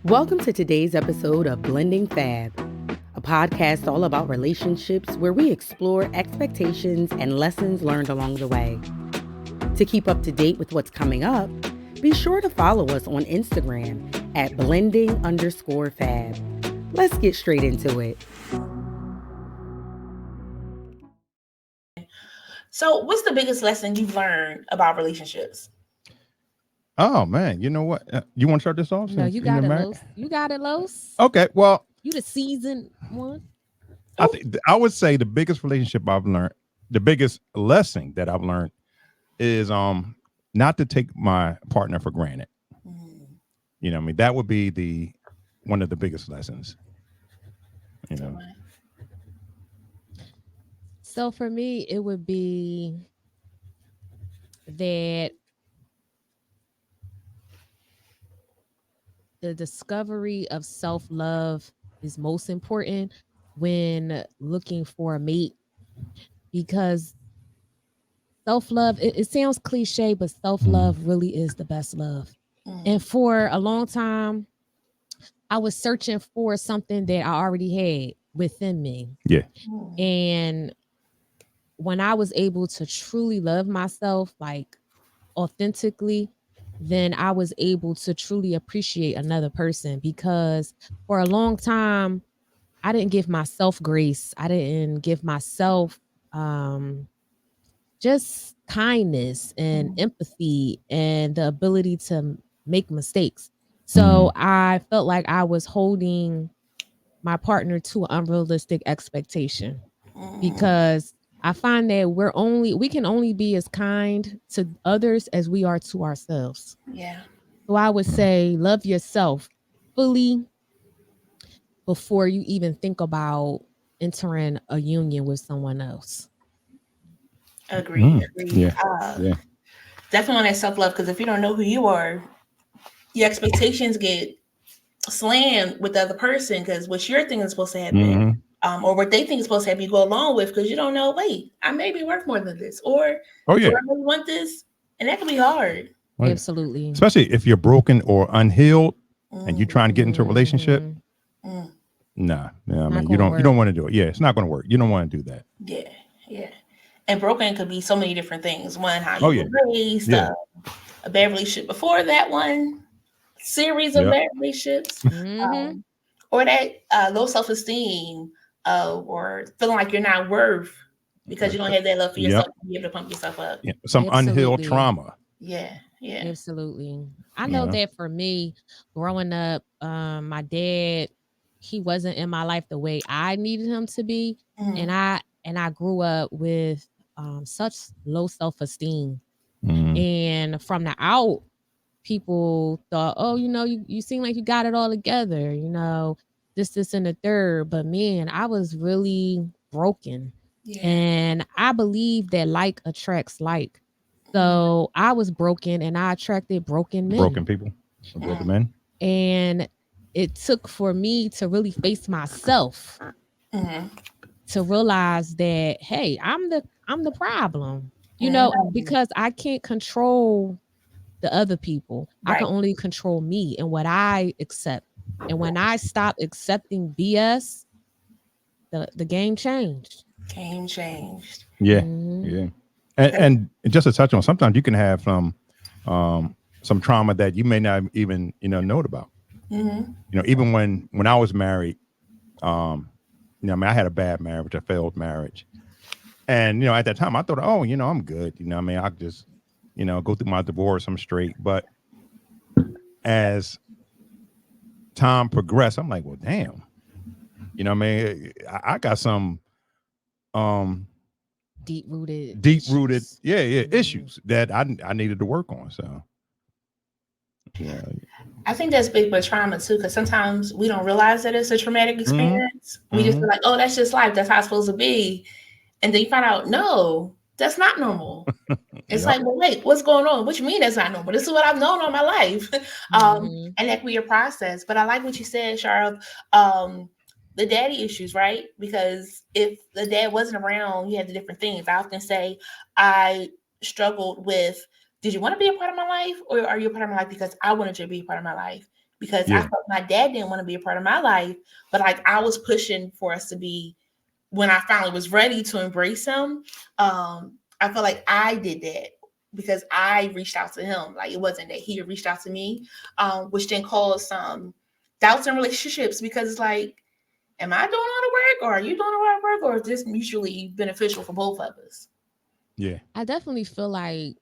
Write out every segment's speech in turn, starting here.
Welcome to today's episode of Blending Fab, a podcast all about relationships where we explore expectations and lessons learned along the way. To keep up to date with what's coming up, be sure to follow us on Instagram at blending_fab. Let's get straight into it. So, what's the biggest lesson you've learned about relationships? Oh man, you know what? You want to start this off? No, you got it, Los. You got it, Los. Okay, well, you the seasoned one. I would say the biggest relationship I've learned, the biggest lesson that I've learned is not to take my partner for granted. You know, that would be one of the biggest lessons. You know. So for me, it would be that the discovery of self-love is most important when looking for a mate, because self-love, it sounds cliche, but self-love really is the best love. And for a long time, I was searching for something that I already had within me. Yeah. And when I was able to truly love myself, like authentically, then I was able to truly appreciate another person, because for a long time, I didn't give myself grace. I didn't give myself just kindness and empathy and the ability to make mistakes. So I felt like I was holding my partner to an unrealistic expectation, because I find that we can only be as kind to others as we are to ourselves. Yeah. So I would say love yourself fully before you even think about entering a union with someone else. Agreed. Yeah. Definitely on that self-love, because if you don't know who you are, your expectations get slammed with the other person, because what you're thinking is supposed to happen, or what they think is supposed to happen, you go along with, because you don't know, wait, I may be worth more than this, or do I really want this? And that can be hard. Oh, yeah. Absolutely. Especially if you're broken or unhealed and you're trying to get into a relationship. Nah, I mean, you don't want to do it. Yeah, it's not going to work. You don't want to do that. Yeah. And broken could be so many different things. One, how you were raised, a bad relationship before that one, series of bad relationships, or that low self-esteem, or feeling like you're not worth because you don't have that love for yourself to be able to pump yourself up. Yeah. Some unhealed trauma. Yeah. Absolutely. I know that for me, growing up, my dad, he wasn't in my life the way I needed him to be. And I grew up with such low self-esteem. And from the out, people thought, oh, you seem like you got it all together, this, and the third. But man, I was really broken. And I believe that like attracts like. So I was broken and I attracted broken men. Broken people. Broken men. And it took for me to really face myself to realize that, hey, I'm the problem. Because I can't control the other people. I can only control me and what I accept. And when I stopped accepting BS, the game changed. Yeah. And just to touch on, sometimes you can have some trauma that you may not even know about. Even when I was married, I mean, I had a bad marriage, a failed marriage, and at that time I thought, oh, I'm good. I mean, I just go through my divorce, I'm straight. But as time progressed, I'm like, well, damn, I mean, I got some deep rooted issues that I needed to work on. So I think that's big with trauma too, because sometimes we don't realize that it's a traumatic experience. We just feel like, oh, that's just life, that's how it's supposed to be. And then you find out, no, that's not normal. It's like, well, wait, what's going on? What you mean that's not normal? This is what I've known all my life. And that can be your process. But I like what you said, Char, the daddy issues, right? Because if the dad wasn't around, you had the different things. I often say I struggled with, did you want to be a part of my life, or are you a part of my life because I wanted you to be a part of my life? because I felt my dad didn't want to be a part of my life, but like I was pushing for us to be. When I finally was ready to embrace him, I felt like I did that because I reached out to him. Like it wasn't that he reached out to me, which then caused some doubts in relationships because it's like, am I doing all the work or are you doing all the work or is this mutually beneficial for both of us? Yeah. I definitely feel like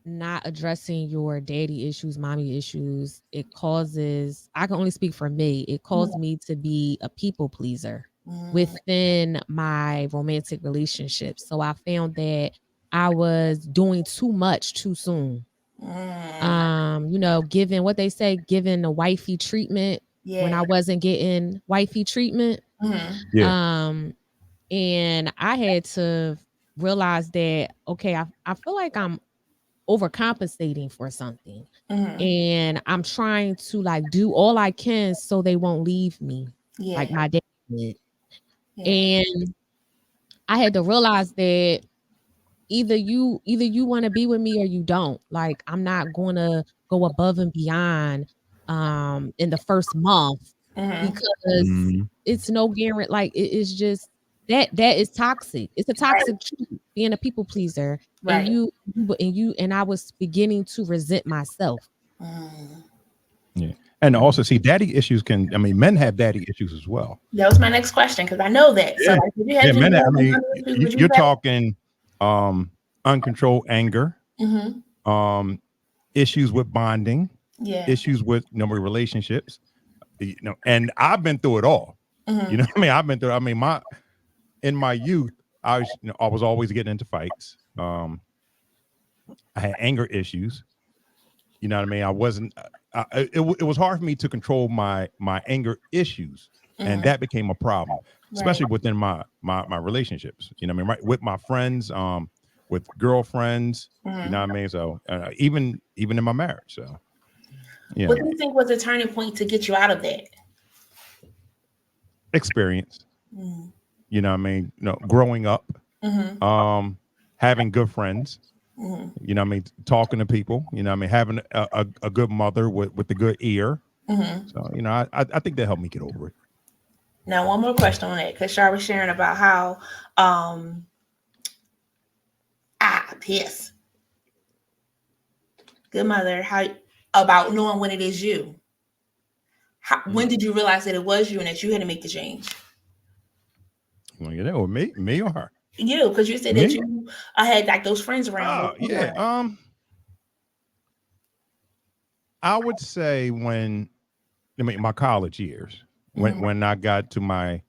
not addressing your daddy issues, mommy issues, it causes, I can only speak for me, it caused me to be a people pleaser within my romantic relationship. So I found that I was doing too much too soon. You know, giving what they say, giving the wifey treatment when I wasn't getting wifey treatment. And I had to realize that, okay, I feel like I'm overcompensating for something. And I'm trying to like do all I can so they won't leave me like my dad did. And I had to realize that either you want to be with me or you don't. Like I'm not going to go above and beyond in the first month because it's no guarantee. Like it's just that is toxic. It's a toxic trait, being a people pleaser. And and I was beginning to resent myself. Yeah. And also see daddy issues men have daddy issues as well. That was my next question because I know that. So like, men, you're talking uncontrolled anger, issues with bonding, issues with relationships, and I've been through it all. You know what I mean? I've been through in my youth, I was always getting into fights. I had anger issues. You know what I mean? I wasn't. It was hard for me to control my anger issues, and that became a problem, especially within my relationships. You know what I mean? Right, with my friends, with girlfriends. You know what I mean? So even in my marriage. So yeah. What do you think was the turning point to get you out of that? Experience. You know what I mean? Growing up, having good friends. You know what I mean? Talking to people, you know what I mean? Having a good mother with a good ear. So, I think that helped me get over it. Now, one more question on that, because Char was sharing about how, good mother, how about knowing when it is you. When did you realize that it was you and that you had to make the change? You want to get that or me or her? You, because you said that you had like those friends around. I would say my college years, when I got to my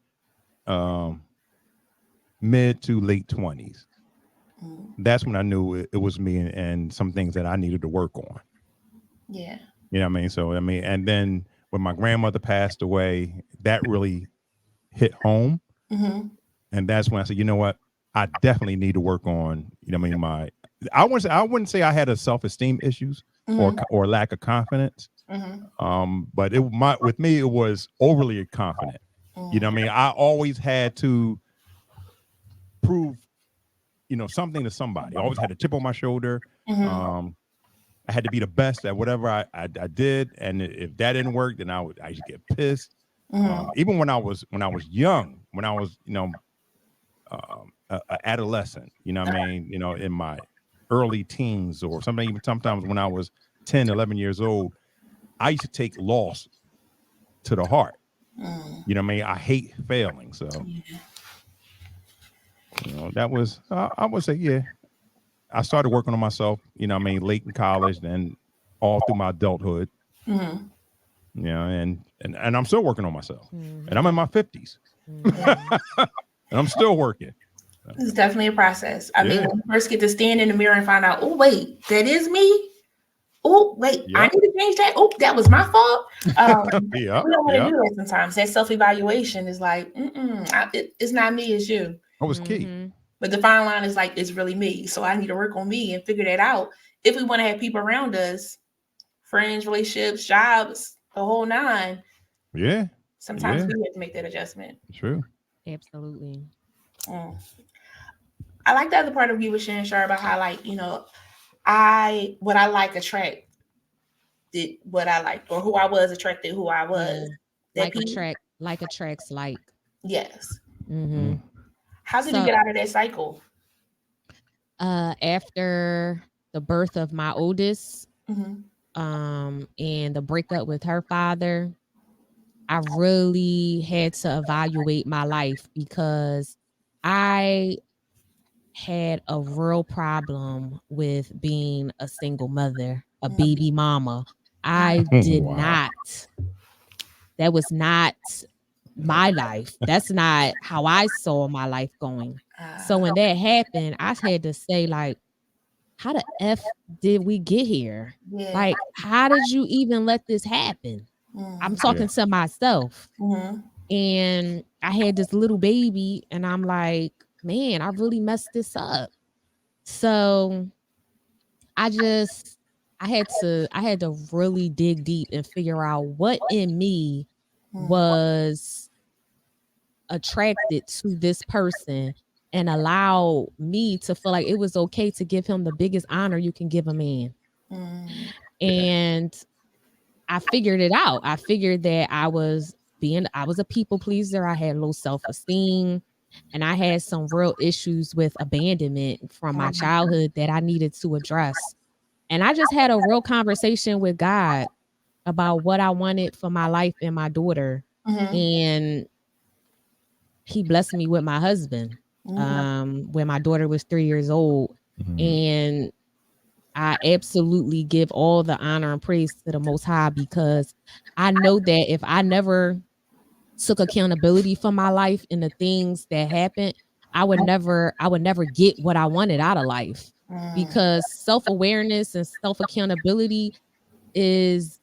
mid to late 20s, that's when I knew it was me and some things that I needed to work on. Yeah. You know what I mean? So, and then when my grandmother passed away, that really hit home. And that's when I said, you know what? I definitely need to work on, I wouldn't say I had a self-esteem issues or lack of confidence. But with me, it was overly confident. You know what I mean? I always had to prove, something to somebody. I always had a chip on my shoulder. I had to be the best at whatever I did. And if that didn't work, then I used to get pissed. Even when I was young, when I was, adolescent, you know what I mean? In my early teens or something, even sometimes when I was 10, 11 years old, I used to take loss to the heart. You know what I mean? I hate failing. So, that was, I would say, yeah. I started working on myself, late in college, then all through my adulthood. And I'm still working on myself. And I'm in my 50s. And I'm still working. It's definitely a process. I mean, when you first get to stand in the mirror and find out, oh, wait, that is me. Oh, wait, I need to change that. Oh, that was my fault. We don't want to do that sometimes. That self-evaluation is like, it's not me, it's you. That was key. But the fine line is like, it's really me. So I need to work on me and figure that out. If we want to have people around us, friends, relationships, jobs, the whole nine. Yeah. Sometimes we have to make that adjustment. True. Absolutely. I like the other part of you was sharing, Char, about how, like, what I like attract did what I liked, or who I was attracted, who I was. Like attracts like. Yes. Mm-hmm. How did you get out of that cycle? After the birth of my oldest, and the breakup with her father, I really had to evaluate my life because I had a real problem with being a single mother, a baby mama. I did not. That was not my life. That's not how I saw my life going. So when that happened, I had to say, like, how the F did we get here? Yeah. Like, how did you even let this happen? I'm talking to myself. And I had this little baby and I'm like, man, I really messed this up. So I had to really dig deep and figure out what in me was attracted to this person and allow me to feel like it was okay to give him the biggest honor you can give a man. And I figured it out. I figured that I was a people pleaser. I had low self-esteem and I had some real issues with abandonment from my childhood that I needed to address. And I just had a real conversation with God about what I wanted for my life and my daughter. And he blessed me with my husband when my daughter was 3 years old. And I absolutely give all the honor and praise to the Most High because I know that if I never took accountability for my life and the things that happened, I would never get what I wanted out of life. Because self-awareness and self-accountability is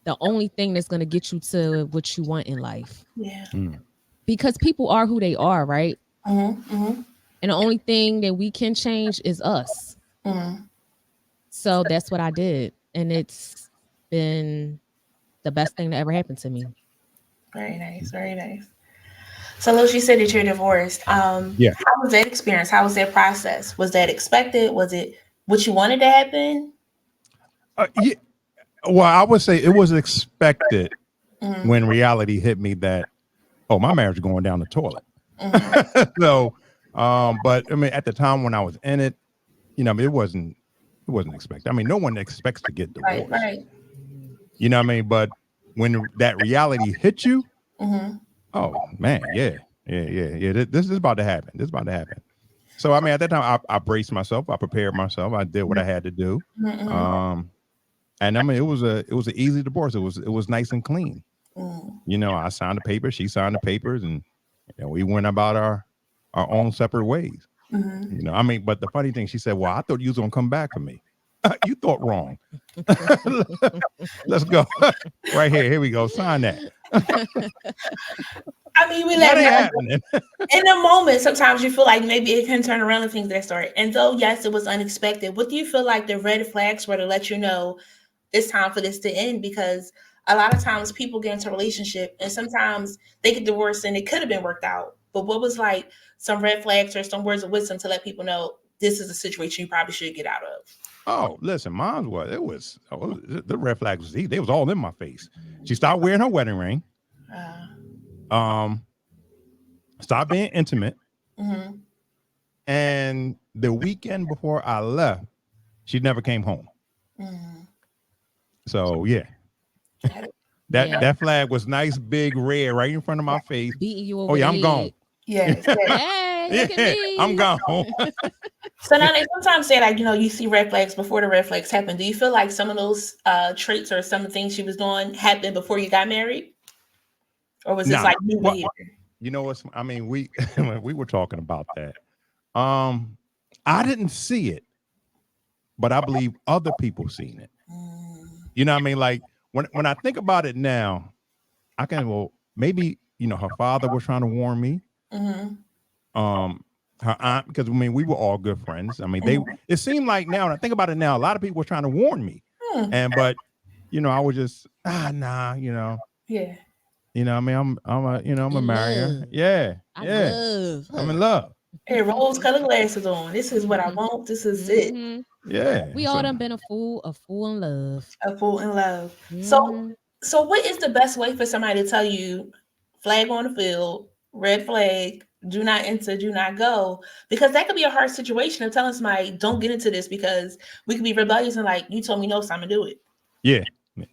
the only thing that's going to get you to what you want in life. Yeah. Because people are who they are, right? And the only thing that we can change is us. So that's what I did. And it's been the best thing that ever happened to me. Very nice. Very nice. So, Los, you said that you're divorced. How was that experience? How was that process? Was that expected? Was it what you wanted to happen? Yeah. Well, I would say it was expected when reality hit me that, my marriage is going down the toilet. So, but I mean, at the time when I was in it, it wasn't expected. I mean, no one expects to get divorced. Right. You know what I mean? But when that reality hit you, oh man, yeah. This is about to happen. So I mean, at that time, I braced myself, I prepared myself, I did what I had to do. And I mean, it was an easy divorce. It was nice and clean. I signed the paper, she signed the papers, and we went about our own separate ways. I mean, but the funny thing, she said, "Well, I thought you was gonna come back for me." You thought wrong. Let's go. Right here. Here we go. Sign that. I mean, we let it in the moment. Sometimes you feel like maybe it can turn around and things that story. And though, yes, it was unexpected. What do you feel like the red flags were to let you know it's time for this to end? Because a lot of times people get into a relationship and sometimes they get divorced and it could have been worked out. But what was like some red flags or some words of wisdom to let people know this is a situation you probably should get out of? Oh, listen, mine was the red flags was they was all in my face. She stopped wearing her wedding ring. Stopped being intimate. And the weekend before I left, she never came home. So yeah. That flag was nice, big, red, right in front of my face. Beating you over I'm gone. Yes. Hey, look at me. I'm gone. So now they sometimes say like, you see red flags before the red flags happen. Do you feel like some of those traits or some of the things she was doing happened before you got married? Or was this like new behavior? You know what? I mean, we were talking about that. I didn't see it, but I believe other people seen it. You know what I mean? Like when I think about it now, I can maybe her father was trying to warn me. Her aunt, because I mean we were all good friends. I mean it seemed like now, and I think about it now, a lot of people were trying to warn me. But I was just nah, Yeah. I mean I'm a marrier. Yeah. I'm in love. I'm in love. Hey, rose-colored glasses on. This is what I want. This is it. Yeah. We all done been a fool in love. A fool in love. So what is the best way for somebody to tell you, flag on the field, red flag, do not enter, do not go? Because that could be a hard situation of telling somebody, don't get into this, because we could be rebellious and like, you told me no, so I'm gonna do it. Yeah.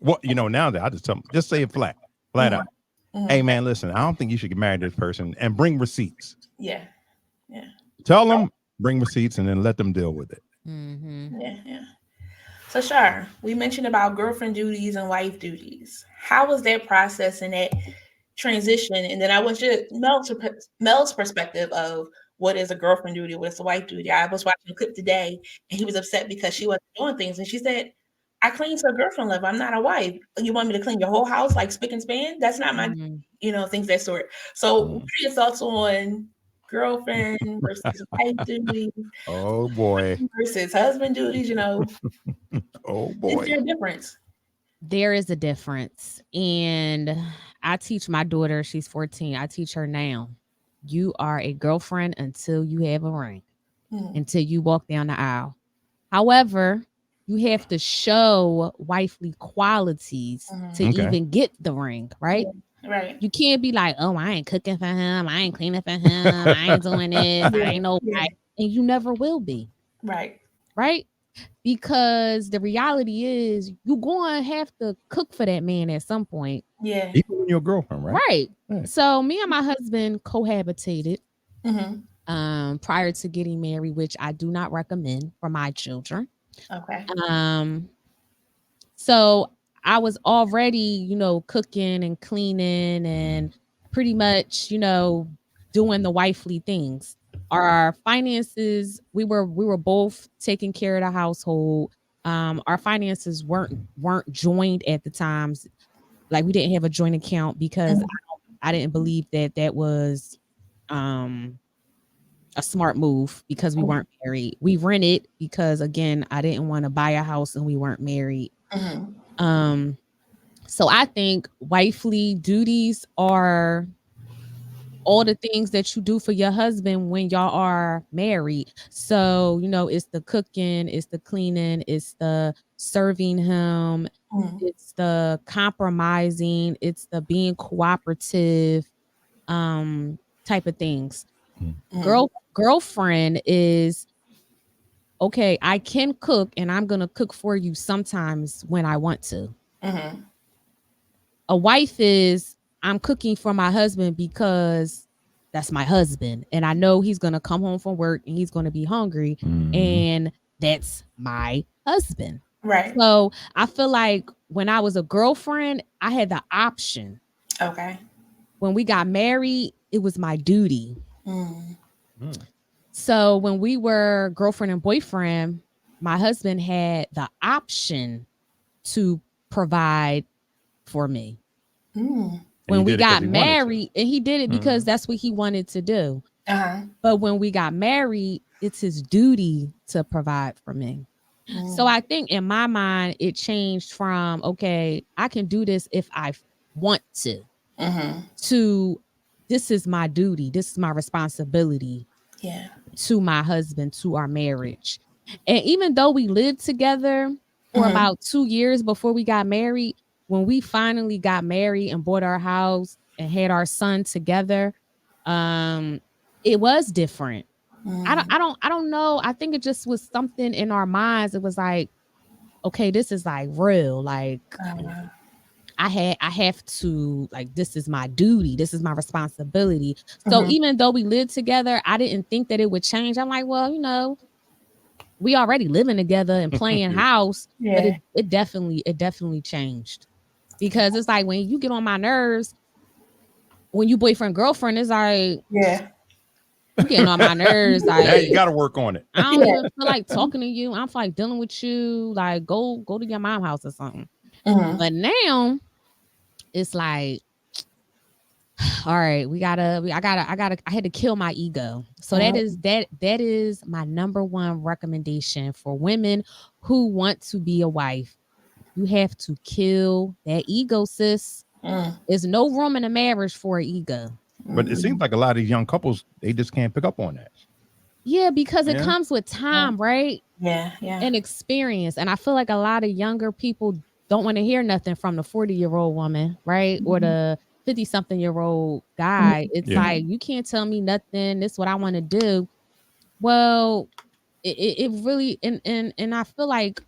Well, now that I just tell them, just say it flat out. Hey man, listen, I don't think you should get married to this person, and bring receipts. Yeah. Tell them, bring receipts, and then let them deal with it. Yeah. So Char, we mentioned about girlfriend duties and wife duties. How was that process and that transition? And then I want you Mel's perspective of what is a girlfriend duty, what is a wife duty. I was watching a clip today and he was upset because she wasn't doing things. And she said, I clean to a girlfriend level. I'm not a wife. You want me to clean your whole house like spick and span? That's not my, things that sort. So what are your thoughts on girlfriend versus wife duties? Oh boy. Versus husband duties, Oh boy. Is there a difference? There is a difference. And I teach my daughter, she's 14. I teach her now. You are a girlfriend until you have a ring, until you walk down the aisle. However, you have to show wifely qualities to even get the ring, right? Right. You can't be like, oh, I ain't cooking for him. I ain't cleaning for him. I ain't doing this. I ain't no wife. And you never will be. Right. Right? Because the reality is you're going to have to cook for that man at some point. Yeah. Even when you're a girlfriend, right? Right. So me and my husband cohabitated prior to getting married, which I do not recommend for my children. Okay. So I was already, cooking and cleaning and pretty much, doing the wifely things. Our finances, we were both taking care of the household. Our finances weren't joined at the times. Like we didn't have a joint account because I didn't believe that was a smart move because we weren't married. We rented because again, I didn't want to buy a house and we weren't married. So I think wifely duties are all the things that you do for your husband when y'all are married. So, it's the cooking, it's the cleaning, it's the serving him, it's the compromising, it's the being cooperative, type of things. Girlfriend is, okay, I can cook and I'm going to cook for you sometimes when I want to. A wife is, I'm cooking for my husband because that's my husband. And I know he's going to come home from work and he's going to be hungry. And that's my husband. Right. So I feel like when I was a girlfriend, I had the option. Okay. When we got married, it was my duty. So when we were girlfriend and boyfriend, my husband had the option to provide for me. When we got married, and he did it because that's what he wanted to do. But when we got married, it's his duty to provide for me. So I think in my mind, it changed from, okay, I can do this if I want to, to this is my duty. This is my responsibility to my husband, to our marriage. And even though we lived together for about 2 years before we got married, when we finally got married and bought our house and had our son together, it was different. I don't know. I think it just was something in our minds. It was like, okay, this is like real. Like I have to, like, this is my duty. This is my responsibility. So even though we lived together, I didn't think that it would change. I'm like, well, we already living together and playing house, but it definitely changed. Because it's like when you get on my nerves, when you boyfriend girlfriend, it's like you getting on my nerves. Like yeah, you got to work on it. I don't even feel like talking to you. I don't feel like dealing with you. Like go to your mom's house or something. But now it's like, all right, I had to kill my ego. So that is my number one recommendation for women who want to be a wife. You have to kill that ego, sis. There's no room in a marriage for an ego. But it seems like a lot of these young couples, they just can't pick up on that. Yeah, because it comes with time, right? Yeah. And experience. And I feel like a lot of younger people don't want to hear nothing from the 40-year-old woman, right? Or the 50-something-year-old guy. It's like, you can't tell me nothing. This is what I want to do. Well, it really, and I feel like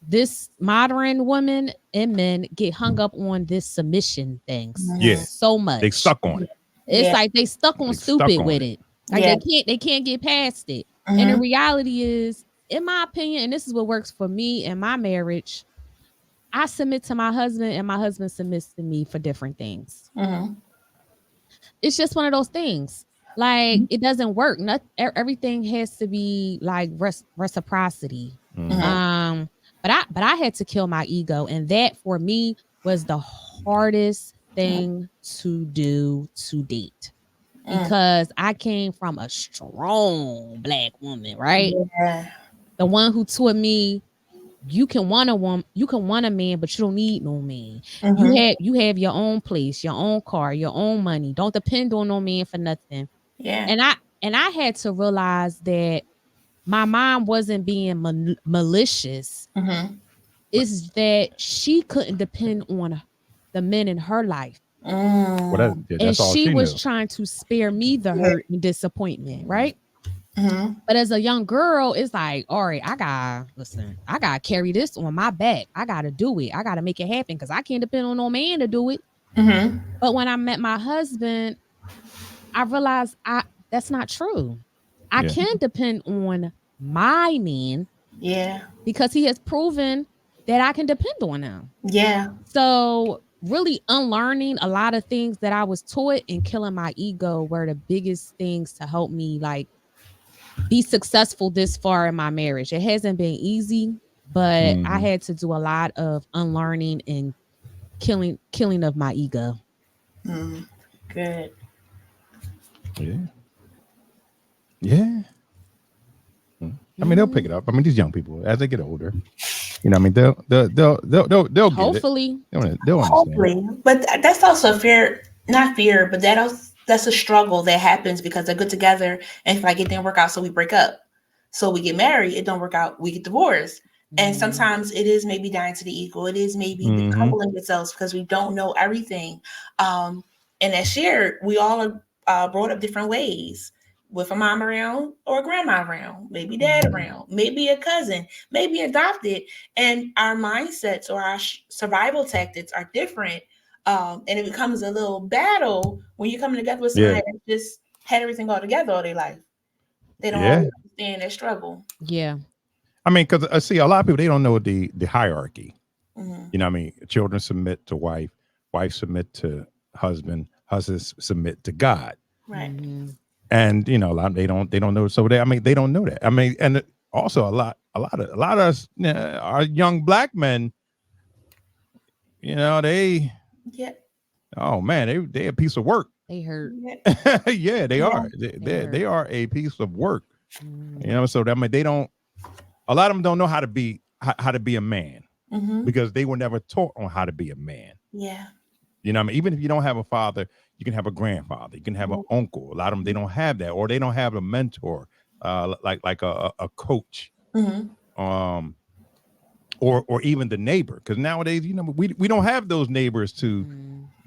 this modern women and men get hung up on this submission things so much. They stuck on it. It's like they stuck on stupid with it. Like they can't get past it. And the reality is, in my opinion, and this is what works for me and my marriage, I submit to my husband and my husband submits to me for different things. It's just one of those things. Like it doesn't work. Everything has to be like reciprocity. But I had to kill my ego, and that for me was the hardest thing to do to date, because I came from a strong Black woman, right? Yeah. The one who taught me you can want a woman, you can want a man, but you don't need no man. You have your own place, your own car, your own money. Don't depend on no man for nothing. Yeah. And I had to realize that my mom wasn't being malicious. It's that she couldn't depend on the men in her life. Well, and she was trying to spare me the hurt and disappointment, right? But as a young girl, it's like, all right, I gotta carry this on my back. I gotta do it. I gotta make it happen because I can't depend on no man to do it. But when I met my husband, I realized that's not true. I can depend on my man. Yeah. Because he has proven that I can depend on him. Yeah. So really unlearning a lot of things that I was taught and killing my ego were the biggest things to help me like be successful this far in my marriage. It hasn't been easy, but I had to do a lot of unlearning and killing of my ego. Good. Yeah. I mean, they'll pick it up. I mean, these young people, as they get older, you know, I mean, they'll get hopefully it. They'll understand. But that's also not fear, but that's a struggle that happens because they're good together, and if like it didn't work out, so we break up. So we get married, it don't work out, we get divorced. And sometimes it is maybe dying to the ego. It is maybe humbling yourselves because we don't know everything. And as shared, we all are brought up different ways, with a mom around or a grandma around, maybe dad around, maybe a cousin, maybe adopted. And our mindsets or our survival tactics are different. And it becomes a little battle when you're coming together with somebody that just had everything all together all their life. They don't always understand that struggle. Yeah. I mean, because I see a lot of people, they don't know the hierarchy. You know what I mean? Children submit to wife, wife submit to husband, husbands submit to God. Right. And you know, a lot they don't know. So they don't know that. I mean, and also a lot of us, our young Black men, you know, oh man, they a piece of work. They hurt. Yeah, they are. They are a piece of work. You know, so that they don't. A lot of them don't know how to be a man because they were never taught on how to be a man. Yeah. You know what I mean? Even if you don't have a father, you can have a grandfather, you can have an uncle. A lot of them, they don't have that, or they don't have a mentor, like a coach, or even the neighbor. Because nowadays, you know, we don't have those neighbors to,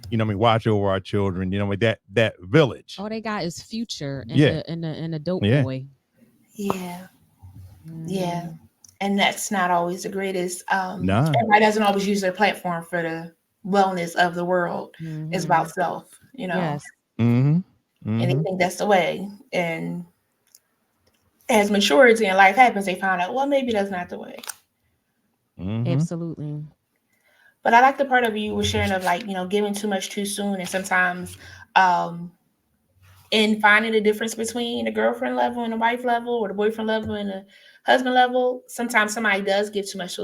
you know, watch over our children. You know, that village. All they got is Future and a dope boy. Yeah. Yeah. And that's not always the greatest. Everybody doesn't always use their platform for the wellness of the world. It's about self, you know. Yes. And they think that's the way. And as maturity in life happens, they find out, well, maybe that's not the way. Absolutely. But I like the part of you were sharing of like, you know, giving too much too soon, and sometimes in finding the difference between the girlfriend level and the wife level, or the boyfriend level and the husband level, sometimes somebody does give too much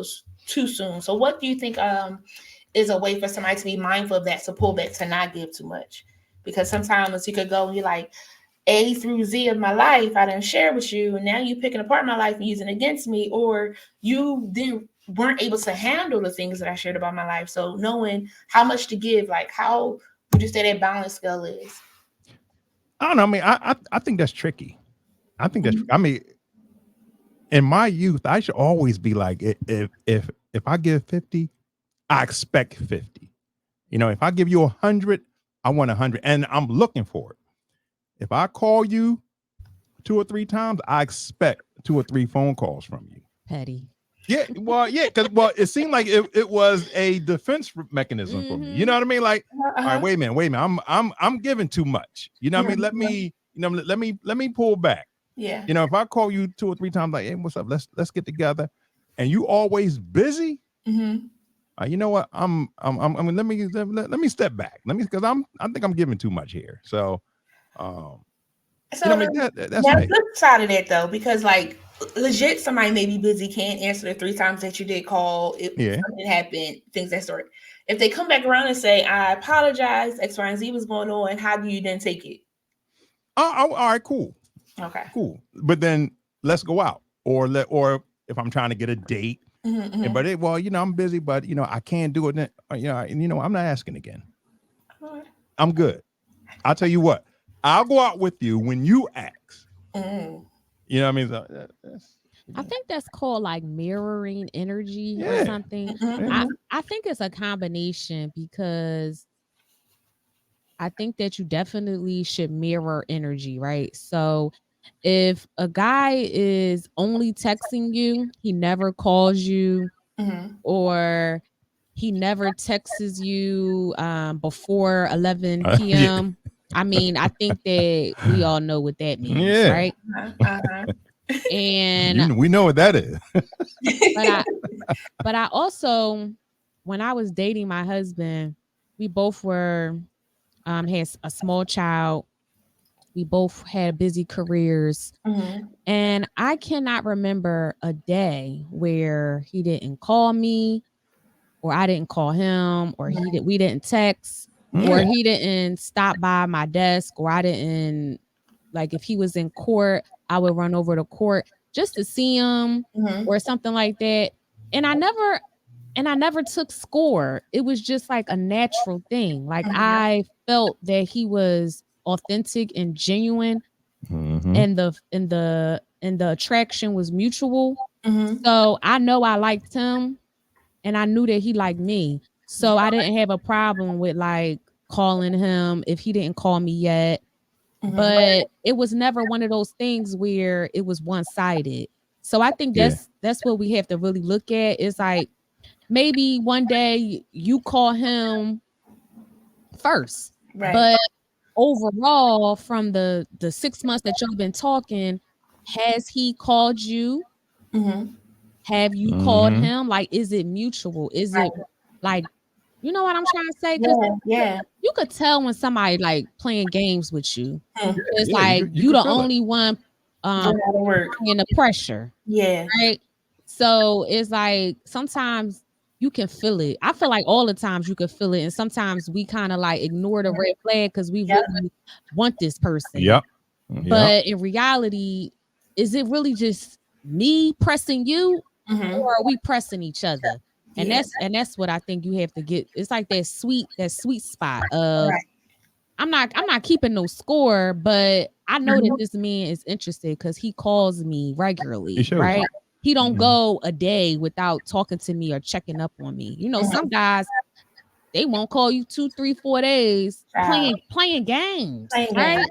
too soon. So what do you think is a way for somebody to be mindful of that, to pull back, to not give too much? Because sometimes you could go and you're like, A through Z of my life I didn't share with you, and now you picking apart my life and using it against me, or you weren't able to handle the things that I shared about my life. So knowing how much to give, like how would you say that balance scale is? I don't know. I mean, I think that's tricky. I think that's. I mean, in my youth, I should always be like, if I give 50, I expect 50. You know, if I give you 100, I want 100, and I'm looking for it. If I call you 2 or 3 times, I expect 2 or 3 phone calls from you. Petty. Yeah, because it seemed like it was a defense mechanism for me. You know what I mean? Like, all right, wait a minute. I'm giving too much. You know what I mean? Let me pull back. Yeah. You know, if I call you 2 or 3 times, like, hey, what's up? Let's get together, and you always busy. You know what? I mean, let me step back. Because I think I'm giving too much here. So, so you know, that's the flip side of that though, because like legit, somebody may be busy, can't answer the 3 times that you did call. If something happened, things that sort. If they come back around and say, I apologize, X, Y, and Z was going on, how do you then take it? All right, cool. Okay. Cool. But then let's go out. Or if I'm trying to get a date. But I'm busy, but I can't do it. Then, I'm not asking again. I'm good. I'll tell you what. I'll go out with you when you ask. You know what I mean? So, I think that's called like mirroring energy or something. I think it's a combination, because I think that you definitely should mirror energy, right? So if a guy is only texting you, he never calls you, or he never texts you before 11 p.m. I mean, I think that we all know what that means, right? And we know what that is. but I also, when I was dating my husband, we both were had a small child. We both had busy careers. And I cannot remember a day where he didn't call me, or I didn't call him, or we didn't text, or he didn't stop by my desk, or I didn't, like, if he was in court, I would run over to court just to see him or something like that. And I never took score. It was just like a natural thing. Like I felt that he was authentic and genuine, and the attraction was mutual. So I know I liked him, and I knew that he liked me. So I didn't have a problem with like calling him if he didn't call me yet. But it was never one of those things where it was one-sided. So I think that's what we have to really look at. Is like, maybe one day you call him first, but overall, from the 6 months that you've been talking, has he called you? Have you called him? Like, is it mutual? Is it like, you know what I'm trying to say? Because you could tell when somebody like playing games with you. It's like you the only one in the pressure. Right. So it's like sometimes you can feel it. I feel like all the times you can feel it, and sometimes we kind of like ignore the red flag because we really want this person. But in reality, is it really just me pressing you, or are we pressing each other? And that's what I think you have to get. It's like that sweet spot of I'm not keeping no score, but I know that this man is interested because he calls me regularly, right? He don't go a day without talking to me or checking up on me. You know, some guys, they won't call you 2, 3, 4 days playing games, right?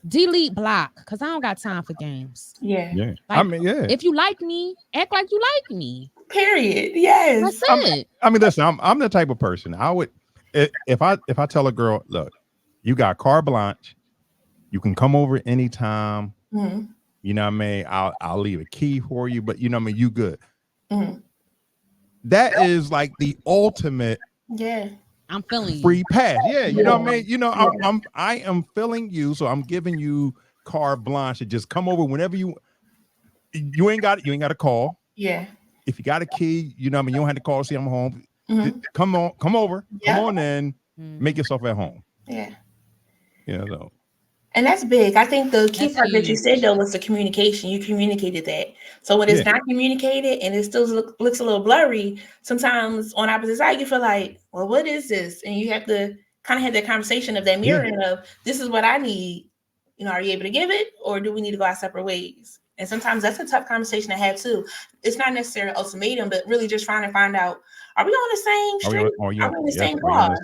Delete, block, because I don't got time for games. Like, I mean, if you like me, act like you like me. Period. Yes. That's it. I mean, listen, I'm the type of person I would, if I tell a girl, look, you got carte blanche, you can come over anytime. You know what I mean? I'll leave a key for you, but you know what I mean? You good. That is like the ultimate. I'm feeling free pass. You know what I mean? You know, I am feeling you, so I'm giving you carte blanche to just come over whenever you ain't got to call. If you got a key, you know what I mean, you don't have to call, see I'm home. Come over, come on in, make yourself at home. You know, so. And that's big. I think the key part that you said though was the communication. You communicated that. So when it's not communicated and it still looks a little blurry, sometimes on opposite side you feel like, well, what is this? And you have to kind of have that conversation of that mirroring of this is what I need. are you able to give it, or do we need to go our separate ways? And sometimes that's a tough conversation to have too. It's not necessarily ultimatum, but really just trying to find out, are we on the same street? Are we on the same car?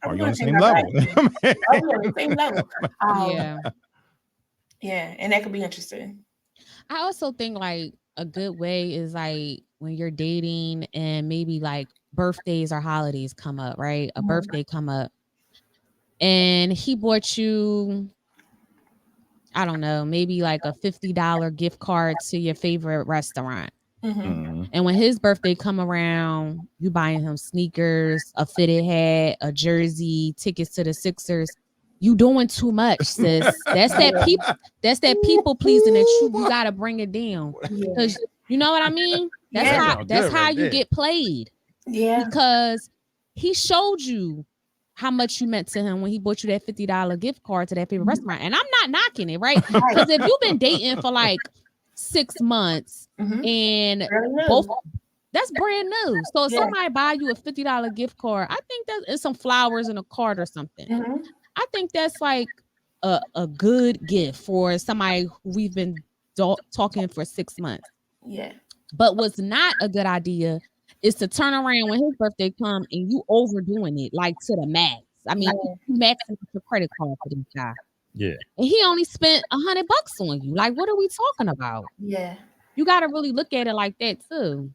Are you on the same level? Are we on the same level? Yeah, and that could be interesting. I also think like a good way is like when you're dating and maybe like birthdays or holidays come up, right? A birthday come up and he bought you, I don't know, maybe like a $50 gift card to your favorite restaurant. And when his birthday come around, you buying him sneakers, a fitted hat, a jersey, tickets to the Sixers. You doing too much, sis. That's that people pleasing that you gotta bring it down. Because you know what I mean? That's how you get played. Yeah. Because he showed you how much you meant to him when he bought you that $50 gift card to that favorite restaurant. And I'm not knocking it, right? Because if you've been dating for like 6 months and both, that's brand new. So if somebody buy you a $50 gift card, I think that is some flowers in a card or something. I think that's like a good gift for somebody who we've been talking for 6 months. Yeah. But what's not a good idea is to turn around when his birthday come and you overdoing it like to the max. I mean, you maxing your credit card for this guy. Yeah. And he only spent $100 on you. Like, what are we talking about? Yeah. You got to really look at it like that too.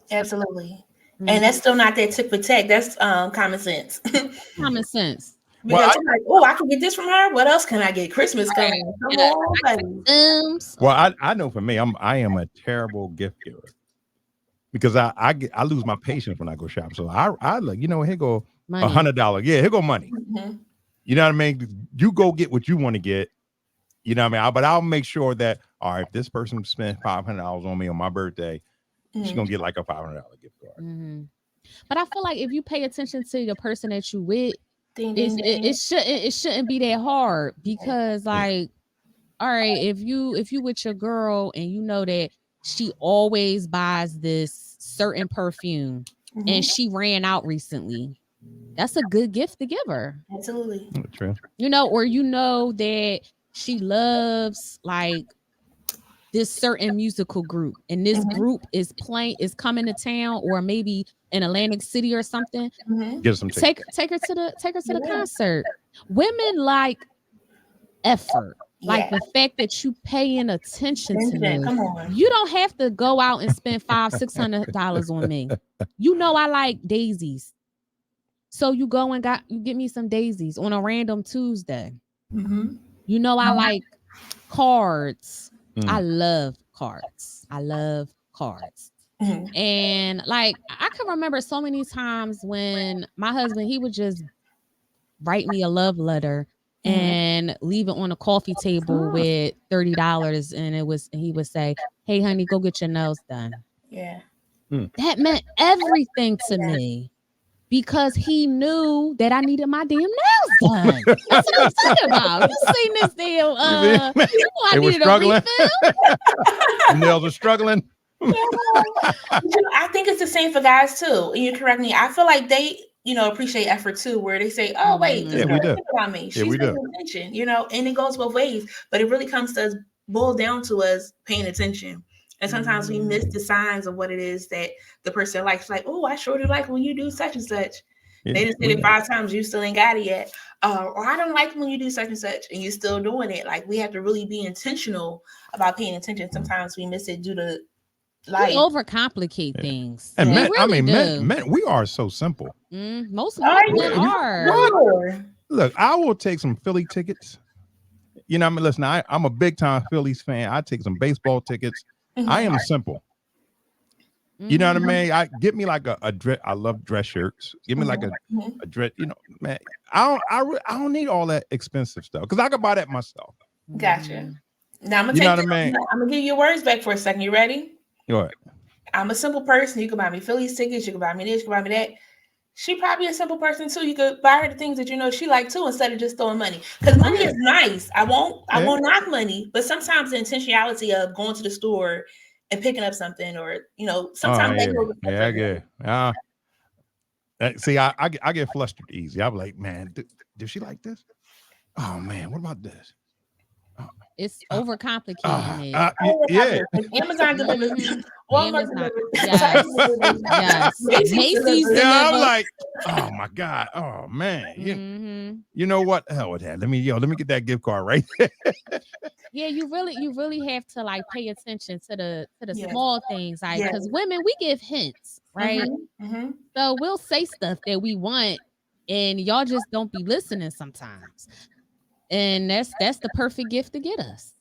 Absolutely. And that's still not that tick for tack. That's common sense. Common sense. Because I'm like, oh, I can get this from her. What else can I get? Christmas coming. Come on, well, I know for me, I am a terrible gift giver because I lose my patience when I go shop. So I like, here go $100. Yeah, here go money. You know what I mean? You go get what you want to get. You know what I mean? But I'll make sure that, all right, if this person spent $500 on me on my birthday, she's gonna get like a $500 gift card. But I feel like if you pay attention to the person that you with, it shouldn't be that hard because like, all right, if you with your girl and you know that she always buys this certain perfume and she ran out recently, that's a good gift to give her. Absolutely. True. Or that she loves like this certain musical group and this group is coming to town or maybe in Atlantic City or something. Get some take her to the concert. Women like effort. Like the fact that you paying attention to me. Come on. You don't have to go out and spend $500-$600 on me. I like daisies. So you go and you get me some daisies on a random Tuesday. I like cards. I love cards. And like I can remember so many times when my husband, he would just write me a love letter and leave it on a coffee table with $30 and he would say, "Hey honey, go get your nails done." Yeah. That meant everything to me. Because he knew that I needed my damn nails done. That's what I'm talking about. You seen this damn I needed a refill. The nails are struggling. I think it's the same for guys too. And you correct me. I feel like they, appreciate effort too, where they say, "Oh, wait, this girl thinking about me. She's paying attention," and it goes both ways. But it really comes to boil down to us paying attention. And sometimes we miss the signs of what it is that the person likes. Like, "Oh, I sure do like when you do such and such." Yeah, they just said it 5 times, you still ain't got it yet. Or I don't like when you do such and such, and you're still doing it. Like, we have to really be intentional about paying attention. Sometimes we miss it due to life. We overcomplicate things. And men, we are so simple. Most men are. Look, I will take some Philly tickets. Listen, I'm a big time Phillies fan. I take some baseball tickets. I am simple. You know what I mean? Get me like a dress. I love dress shirts. Give me like a dress. Man, I don't need all that expensive stuff because I can buy that myself. Gotcha. Now I'm gonna give you your words back for a second. You ready? Go ahead. I'm a simple person. You can buy me Phillies tickets. You can buy me this. You can buy me that. She probably a simple person too. You could buy her the things that she like too, instead of just throwing money. Because money is nice. I won't knock money, but sometimes the intentionality of going to the store and picking up something, or sometimes see, I get flustered easy. I'm like, man, did she like this? Oh man, what about this? It's overcomplicating it. Yeah. Amazon delivers. Walmart delivers. Yes. Yes. Macy's delivers. Yeah, I'm like, oh my God. Oh man. You know what? Hell with that. Let me get that gift card right there. Yeah, you really have to like pay attention to the small things, like because women, we give hints, right? So we'll say stuff that we want, and y'all just don't be listening sometimes. And that's the perfect gift to get us.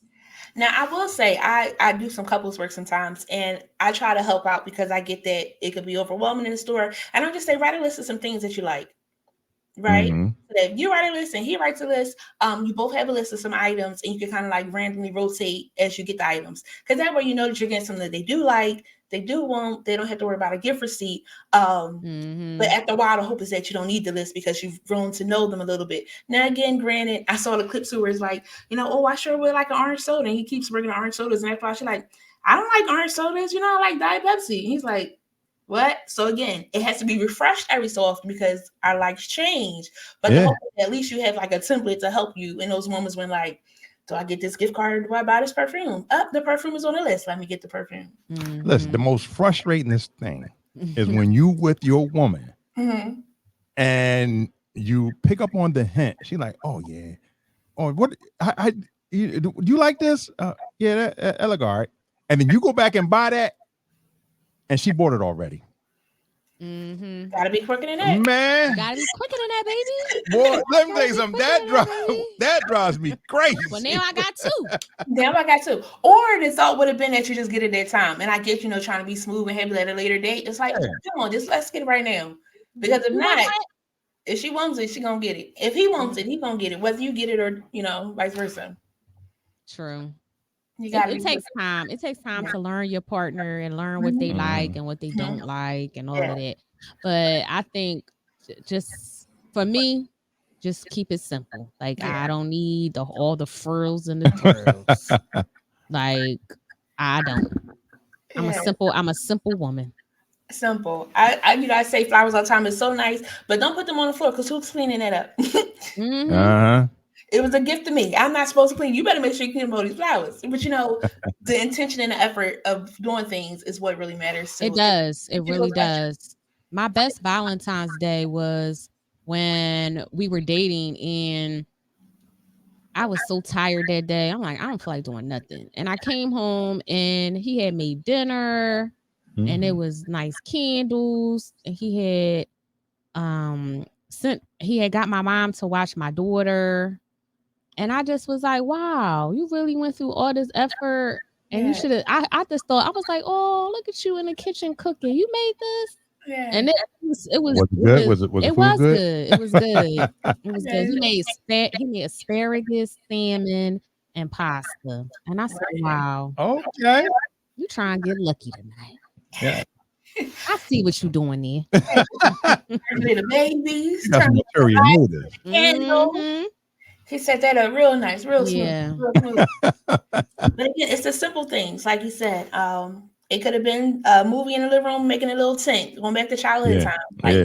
Now, I will say I do some couples work sometimes, and I try to help out because I get that it could be overwhelming in the store. And I just say, write a list of some things that you like, right? So that if you write a list and he writes a list, you both have a list of some items, and you can kind of like randomly rotate as you get the items. Because that way you know that you're getting something that they do like, they do want, they don't have to worry about a gift receipt. But after a while, the hope is that you don't need the list because you've grown to know them a little bit. Now, again, granted, I saw the clip too where it's like, I sure would like an orange soda. And he keeps bringing orange sodas. And after a while, she's like, I don't like orange sodas. I like Diet Pepsi. And he's like, what? So again, it has to be refreshed every so often because our likes change. But the hope is that at least you have like a template to help you in those moments when like, do I get this gift card or do I buy this perfume? The perfume is on the list. Let me get the perfume. Listen, the most frustratingest thing is when you with your woman and you pick up on the hint. She's like, oh yeah. Oh, what? Do you like this? Yeah, that look all right. And then you go back and buy that and she bought it already. Gotta be quicker than that. Man. Gotta be quicker than that, baby. Boy, let me tell you something. That drives me crazy. Well, now I got two. Or the thought would have been that you just get it that time. And I get, trying to be smooth and happy at a later date. It's like, come on, let's get it right now. Because if not, if she wants it, she gonna get it. If he wants it, he gonna get it. Whether you get it or, vice versa. True. It takes time. It takes time to learn your partner and learn what they like and what they don't like and all of that. But I think just for me, just keep it simple. Like I don't need all the frills and the twirls. Like I don't. I'm a simple woman. Simple. I say flowers all the time. It's so nice, but don't put them on the floor because who's cleaning that up? It was a gift to me. I'm not supposed to clean. You better make sure you clean all these flowers. But the intention and the effort of doing things is what really matters. So it does. It really does. My best Valentine's Day was when we were dating and I was so tired that day. I'm like, I don't feel like doing nothing. And I came home and he had made dinner and it was nice candles. And he had got my mom to watch my daughter. And I just was like, wow, you really went through all this effort. And you should have, I just thought, I was like, oh, look at you in the kitchen cooking. You made this? Yeah. And it was good. Was it good. It was good. It was good. He made asparagus, salmon, and pasta. And I said, wow. Okay. You trying to get lucky tonight. Yeah. I see what you're doing there. The babies. That's material motive. He set that up real nice, real smooth. Yeah. Real smooth. But again, it's the simple things, like you said. It could have been a movie in the living room, making a little tent, going back to childhood time.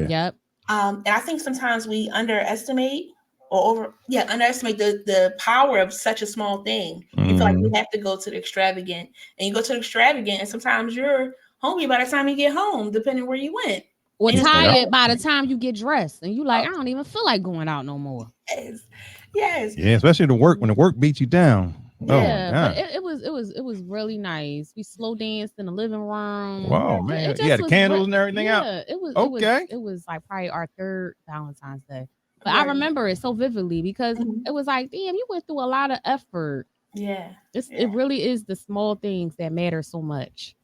Yep. And I think sometimes we underestimate the power of such a small thing. You feel like you have to go to the extravagant, and you go to the extravagant, and sometimes you're hungry by the time you get home, depending where you went. Or tired by the time you get dressed, and you like, I don't even feel like going out no more. Yes. Yeah, especially when the work beats you down. Yeah, but it was really nice. We slow danced in the living room. Wow, man! You had the candles and everything out. It was okay. It was like probably our third Valentine's Day, but I remember it so vividly because it was like, damn, you went through a lot of effort. Yeah, it really is the small things that matter so much.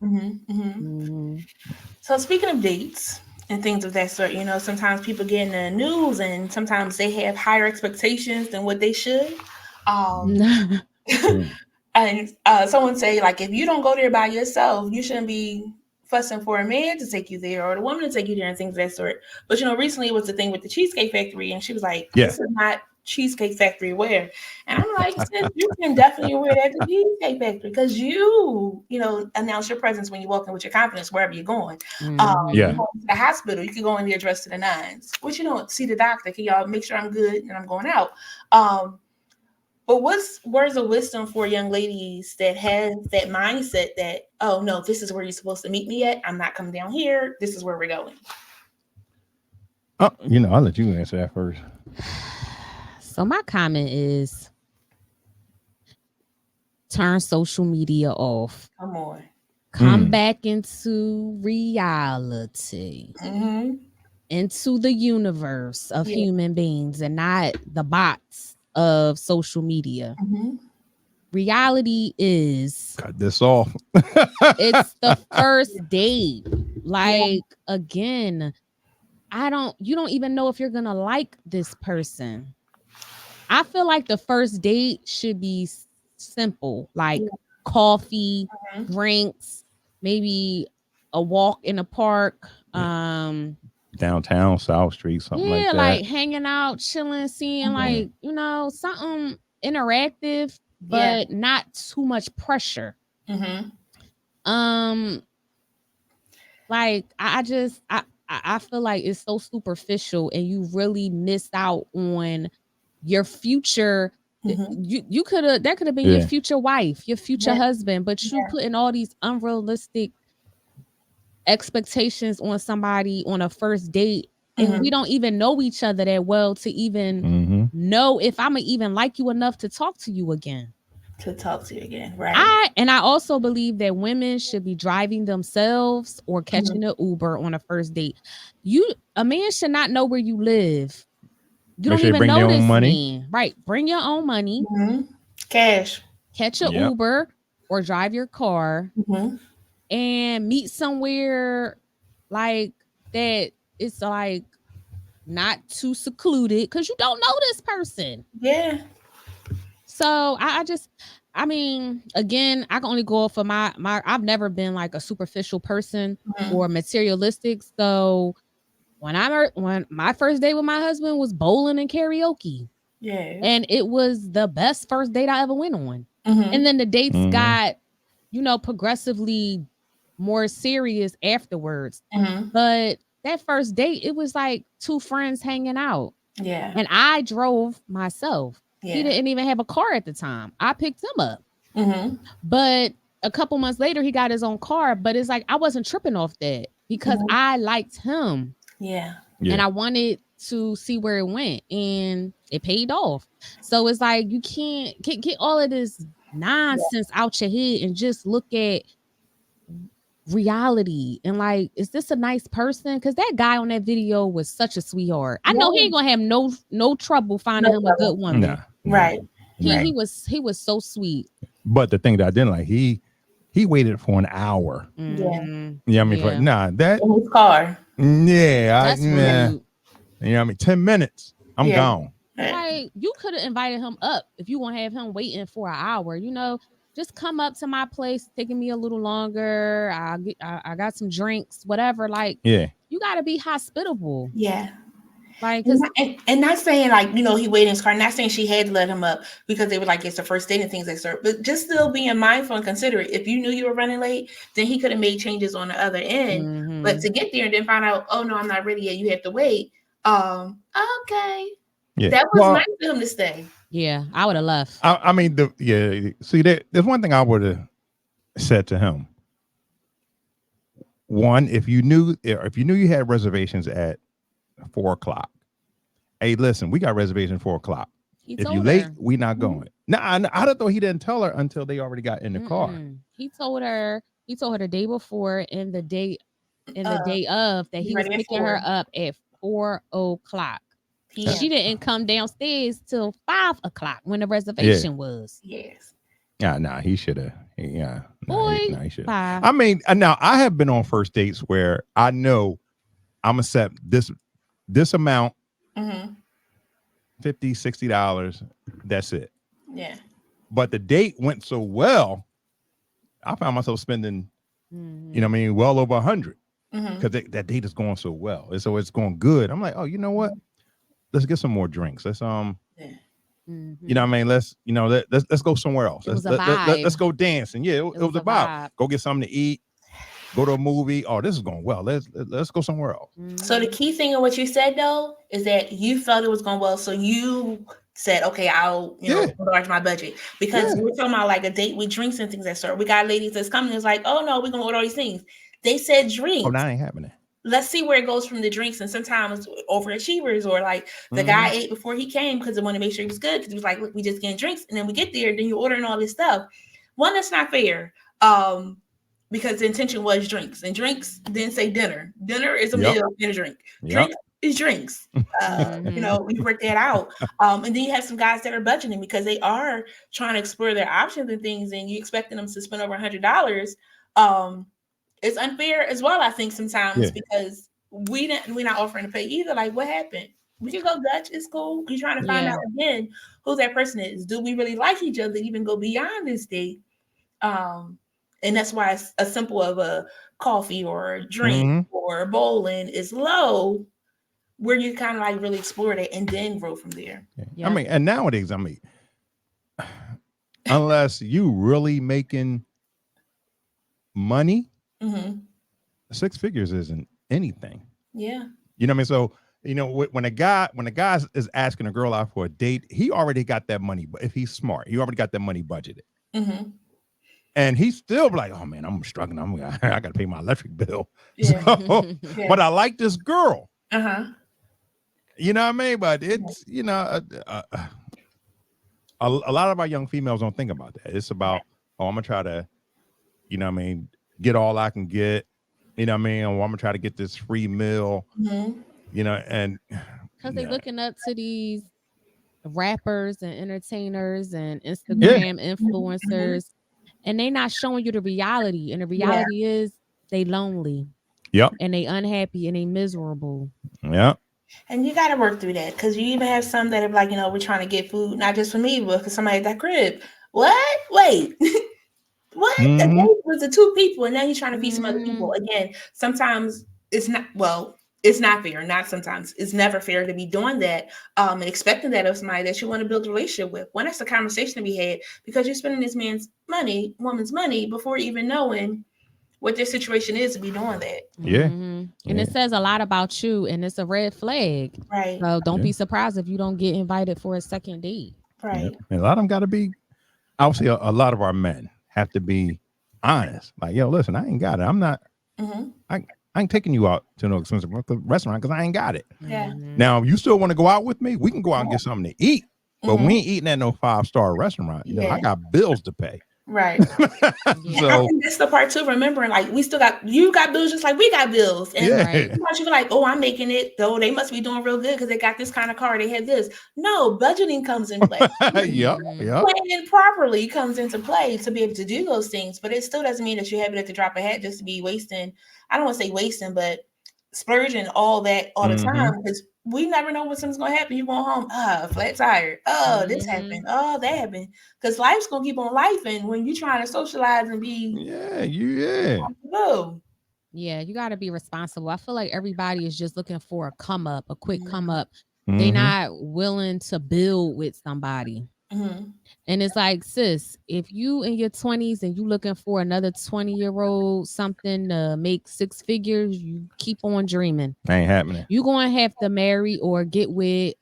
So speaking of dates and things of that sort, sometimes people get in the news, and sometimes they have higher expectations than what they should. And someone say, like, if you don't go there by yourself, you shouldn't be fussing for a man to take you there or the woman to take you there and things of that sort. But recently it was the thing with the Cheesecake Factory, and she was like, this is not Cheesecake Factory wear. And I'm like, you can definitely wear that to Cheesecake Factory because you announce your presence when you walk in with your confidence wherever you're going. You go to the hospital, you can go in there dressed to the 9s. Which see the doctor, can y'all make sure I'm good and I'm going out. But what's words of wisdom for young ladies that has that mindset that, oh no, this is where you're supposed to meet me at. I'm not coming down here. This is where we're going. Oh, I'll let you answer that first. So my comment is turn social media off. Come on. Come back into reality. Into the universe of human beings and not the bots of social media. Reality is cut this off. It's the first date. Like, again, you don't even know if you're gonna like this person. I feel like the first date should be simple, like coffee, drinks, maybe a walk in a park, downtown, South Street, something like that. like hanging out, chilling, seeing like, something interactive, but not too much pressure. Like I feel like it's so superficial and you really missed out on your future. You could have, that could have been your future wife, your future husband, but you putting all these unrealistic expectations on somebody on a first date, and we don't even know each other that well to even know if I'm gonna even like you enough to talk to you again. Right. I also believe that women should be driving themselves or catching an Uber on a first date. A man should not know where you live. You don't even know this man. Right. Bring your own money. Cash. Catch an Uber or drive your car and meet somewhere like that. It's like not too secluded because you don't know this person. Yeah. So I mean, again, I can only go for my I've never been like a superficial person or materialistic. So when my first date with my husband was bowling and karaoke. Yeah. And it was the best first date I ever went on. And then the dates got, progressively more serious afterwards. But that first date, it was like two friends hanging out. Yeah. And I drove myself. Yeah. He didn't even have a car at the time. I picked him up. But a couple months later, he got his own car. But it's like I wasn't tripping off that because I liked him. Yeah. And I wanted to see where it went, and it paid off. So it's like you can't get all of this nonsense out your head and just look at reality and like, is this a nice person? Because that guy on that video was such a sweetheart. I know he ain't gonna have no trouble finding him a good woman. Nah. Right. He was so sweet. But the thing that I didn't like, he waited for an hour. That in his car. That's rude. 10 minutes. I'm gone. Like, you could have invited him up if you want to have him waiting for an hour. Just come up to my place, taking me a little longer. I got some drinks, whatever. Like, you got to be hospitable. Yeah. Like, and not saying like, he waited in his car, not saying she had to let him up because they were like, it's the first date and things like that. But just still being mindful and considerate. If you knew you were running late, then he could have made changes on the other end. But to get there and then find out, oh no, I'm not ready yet, you have to wait. Okay. Yeah. That was nice for him to stay. Yeah, I would have left. I mean, see, there's one thing I would have said to him. One, if you knew you had reservations at 4:00, hey, listen, we got reservations 4:00. If you late, we not going. I thought he didn't tell her until they already got in the car. He told her the day before and the day of that he was picking her up at 4:00. Yeah. She didn't come downstairs till 5:00 when the reservation was. Yes. Yeah, he should have. Yeah. He should. I mean, now I have been on first dates where I know I'm gonna set this amount, $50, $60. That's it. Yeah. But the date went so well, I found myself spending, well over 100 because that date is going so well, and so it's going good. I'm like, oh, you know what? Let's get some more drinks. Let's let's go somewhere else. Let's go dancing. Yeah, it was a vibe. Go get something to eat. Go to a movie. Oh, this is going well. Let's go somewhere else. So the key thing of what you said though is that you felt it was going well, so you said, okay, I'll, enlarge my budget, because we're talking about like a date with drinks and things that sort. We got ladies that's coming. It's like, oh no, we're gonna order all these things. They said drinks. Oh, that ain't happening. Let's see where it goes from the drinks. And sometimes overachievers, or like the guy ate before he came because they want to make sure he was good, because he was like, look, we just getting drinks, and then we get there, then you're ordering all this stuff. One, that's not fair. Because the intention was drinks, and drinks didn't say dinner. Dinner is a meal and a drink. Drink is drinks. We work that out. And then you have some guys that are budgeting because they are trying to explore their options and things, and you expecting them to spend over $100. It's unfair as well, I think, sometimes, because we're not offering to pay either. Like, what happened? We can go Dutch. It's cool. We're trying to find out again who that person is. Do we really like each other? Even go beyond this date. And that's why it's a simple of a coffee or a drink or bowling is low, where you kind of like really explore it and then grow from there. I mean, and nowadays, unless you really making money, six figures isn't anything. Yeah. You know what I mean? So, when a guy is asking a girl out for a date, he already got that money. But if he's smart, he already got that money budgeted. And he's still like, oh man, I'm struggling. I got to pay my electric bill. But I like this girl. You know what I mean? But it's, a lot of our young females don't think about that. It's about, I'm going to try to, get all I can get. You know what I mean? Or I'm going to try to get this free meal, and because they're looking up to these rappers and entertainers and Instagram influencers, and they not showing you the reality. And the reality is they lonely. And they unhappy and they miserable. And you got to work through that, because you even have some that are like, we're trying to get food, not just for me, but for somebody at that crib. What? Wait. What? The date was the two people, and now he's trying to feed some other people. Again, sometimes it's not fair. Not sometimes. It's never fair to be doing that, and expecting that of somebody that you want to build a relationship with. When that's the conversation to be had, because you're spending this woman's money, before even knowing what their situation is to be doing that. And it says a lot about you, and it's a red flag. Right. So don't be surprised if you don't get invited for a second date. Right. And a lot of them got to be, obviously, a lot of our men have to be honest. Like, yo, listen, I ain't got it. I'm not, I ain't taking you out to no expensive restaurant because I ain't got it. Now, if you still want to go out with me, we can go out and get something to eat. But we ain't eating at no 5-star restaurant. I got bills to pay. Right. So I think that's the part too. Remembering, like, you got bills just like we got bills. And sometimes you feel like, oh, I'm making it, though they must be doing real good because they got this kind of car, they had this. No, budgeting comes in play. Planning properly comes into play to be able to do those things. But it still doesn't mean that you have it at the drop of a hat just to be wasting. I don't want to say wasting, but splurging all that all the time, because we never know when something's gonna happen. You go home, flat tire. Oh, this happened. Oh, that happened. Because life's gonna keep on life, and when you're trying to socialize and be you got to be responsible. I feel like everybody is just looking for a come up, a quick come up. They're not willing to build with somebody. And it's like, sis, if you in your 20s and you looking for another 20-year-old something to make 6 figures, you keep on dreaming. Ain't happening. You're going to have to marry or get with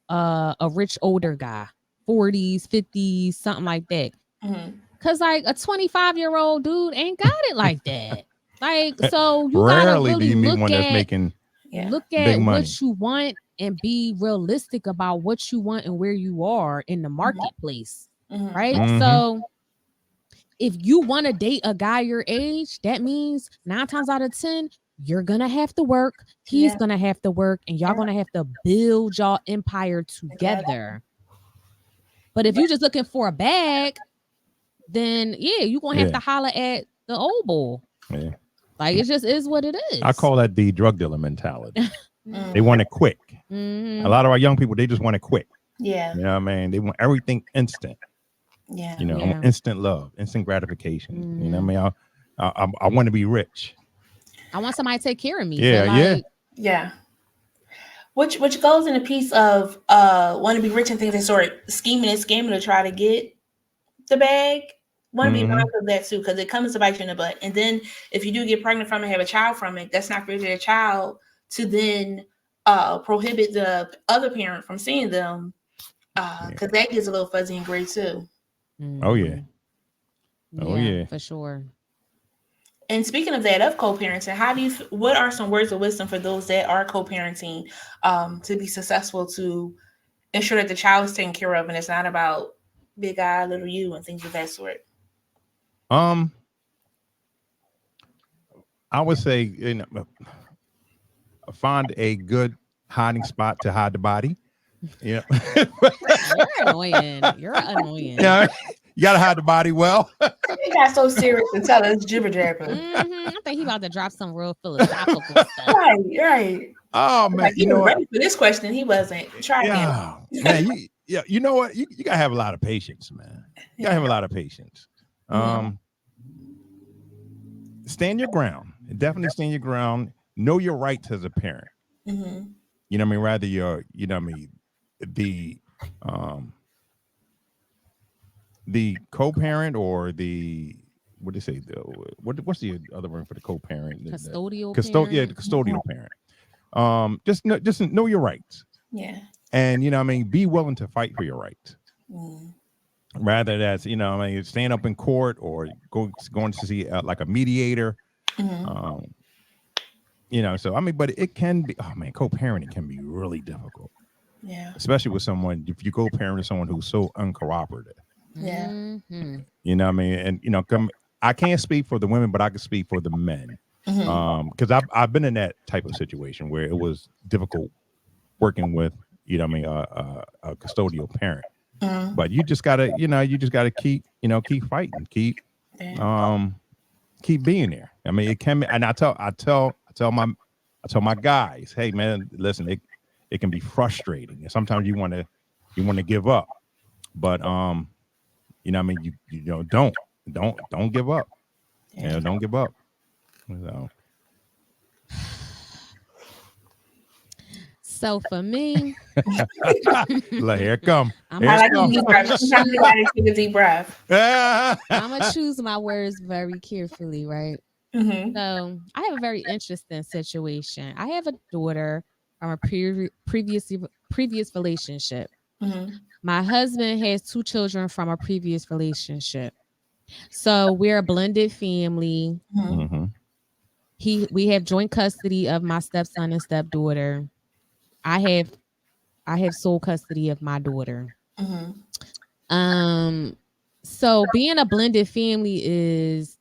a rich older guy, 40s, 50s, something like that. Because like a 25-year-old dude ain't got it like that. Like, so you gotta really look at what you want and be realistic about what you want and where you are in the marketplace. Right. So if you want to date a guy your age, that means 9 times out of 10, you're going to have to work. He's going to have to work, and y'all going to have to build y'all empire together. But if you're just looking for a bag, then you're going to have to holler at the old bull. Like, it just is what it is. I call that the drug dealer mentality. They want it quick. A lot of our young people, they just want it quick. You know what I mean? They want everything instant. Instant love, instant gratification. You know what I mean? I want to be rich. I want somebody to take care of me. Which goes in a piece of want to be rich and things that sort of scheming and scamming to try to get the bag. Want to be mindful of that too, because it comes to bite you in the butt. And then if you do get pregnant from it, have a child from it, that's not for their child to then prohibit the other parent from seeing them Because that gets a little fuzzy and gray too. Oh yeah. Oh yeah, for sure. And speaking of that, of co-parenting, what are some words of wisdom for those that are co-parenting to be successful, to ensure that the child is taken care of and it's not about big I, little you, and things of that sort? I would say, find a good hiding spot to hide the body. Yeah. You're annoying. You're annoying. Yeah, you gotta hide the body well. He got so serious and tell us jibber jabber. I think he about to drop some real philosophical stuff. Right. Oh man, like, you know what? Ready for this question, he wasn't. Try again. Man, you know what? You gotta have a lot of patience, man. You gotta have a lot of patience. Stand your ground. Definitely stand your ground. Know your rights as a parent. You know what I mean? Rather you're, you know what I mean, the co-parent or the, what do you say? What's the other word for the co-parent? Custodial parent. Yeah, the custodial parent. Just know your rights. Yeah. And, you know what I mean, be willing to fight for your rights. Rather that's, you know, I mean, stand up in court or going to see like a mediator. You know, so I mean, but it can be, oh man, co-parenting can be really difficult. Yeah. Especially with someone, if you co-parent with someone who's so uncooperative. Yeah. You know what I mean? And, you know, I can't speak for the women, but I can speak for the men. Because I've been in that type of situation where it was difficult working with, you know what I mean, a custodial parent. But you just gotta, keep fighting, keep being there. I mean, it can be, and I tell my guys, hey man, listen, it can be frustrating. And sometimes you want to give up, but you know what I mean, you know, don't give up. You know, don't give up. So for me, here it come. I like to deep breath. Sometimes you gotta take a deep breath. I'm gonna choose my words very carefully, right? So I have a very interesting situation. I have a daughter from a previous relationship. My husband has 2 children from a previous relationship. So we're a blended family. We have joint custody of my stepson and stepdaughter. I have sole custody of my daughter. So being a blended family is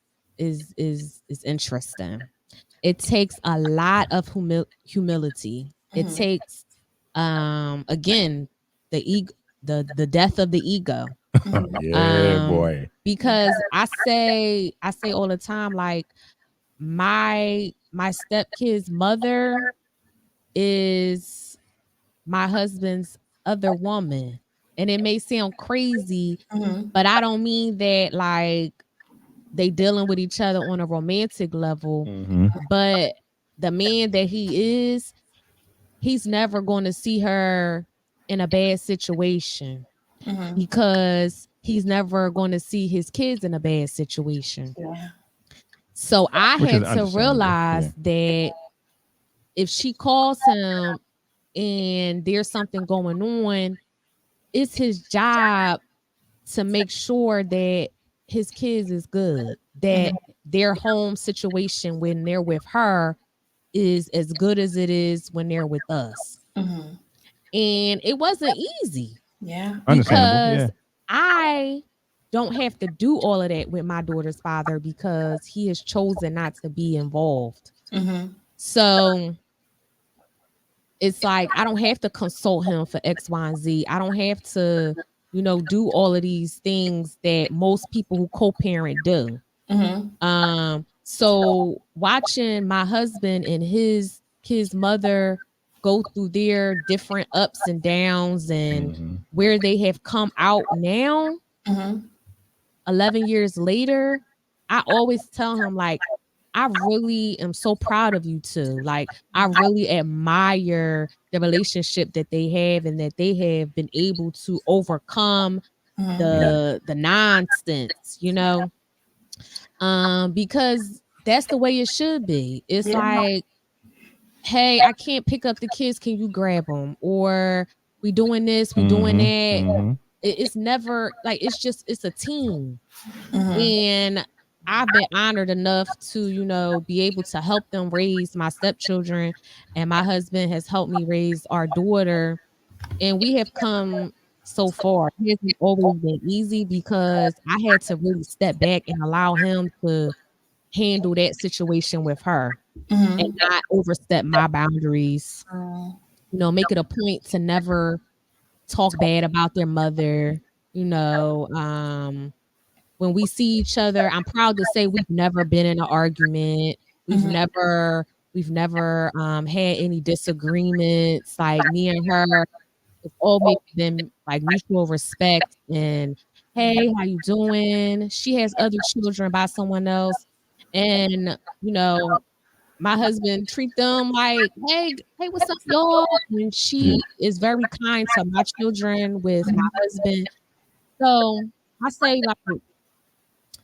interesting. It takes a lot of humility. It takes again the death of the ego. Boy. Because I say all the time, like my stepkid's mother is my husband's other woman. And it may sound crazy, but I don't mean that like they dealing with each other on a romantic level. But the man that he is, he's never going to see her in a bad situation because he's never going to see his kids in a bad situation. So I had to realize that if she calls him and there's something going on, it's his job to make sure that his kids is good, that their home situation when they're with her is as good as it is when they're with us. And it wasn't easy. Because I don't have to do all of that with my daughter's father because he has chosen not to be involved. So it's like I don't have to consult him for X, Y, and Z. I don't have to, do all of these things that most people who co-parent do. So watching my husband and his mother go through their different ups and downs and where they have come out now, 11 years later, I always tell him, like, I really am so proud of you two. Like, I really admire the relationship that they have and that they have been able to overcome the nonsense, because that's the way it should be. It's like, hey, I can't pick up the kids. Can you grab them? Or we doing this, we doing that. It's never like, it's a team. And I've been honored enough to, you know, be able to help them raise my stepchildren, and my husband has helped me raise our daughter, and we have come so far. It hasn't always been easy because I had to really step back and allow him to handle that situation with her and not overstep my boundaries. You know, make it a point to never talk bad about their mother. You know, when we see each other, I'm proud to say we've never been in an argument. We've never had any disagreements. Like, me and her, it's always been like mutual respect and, hey, how you doing? She has other children by someone else, and you know, my husband treat them like, hey, what's up, y'all? And she is very kind to my children with my husband. So I say, like,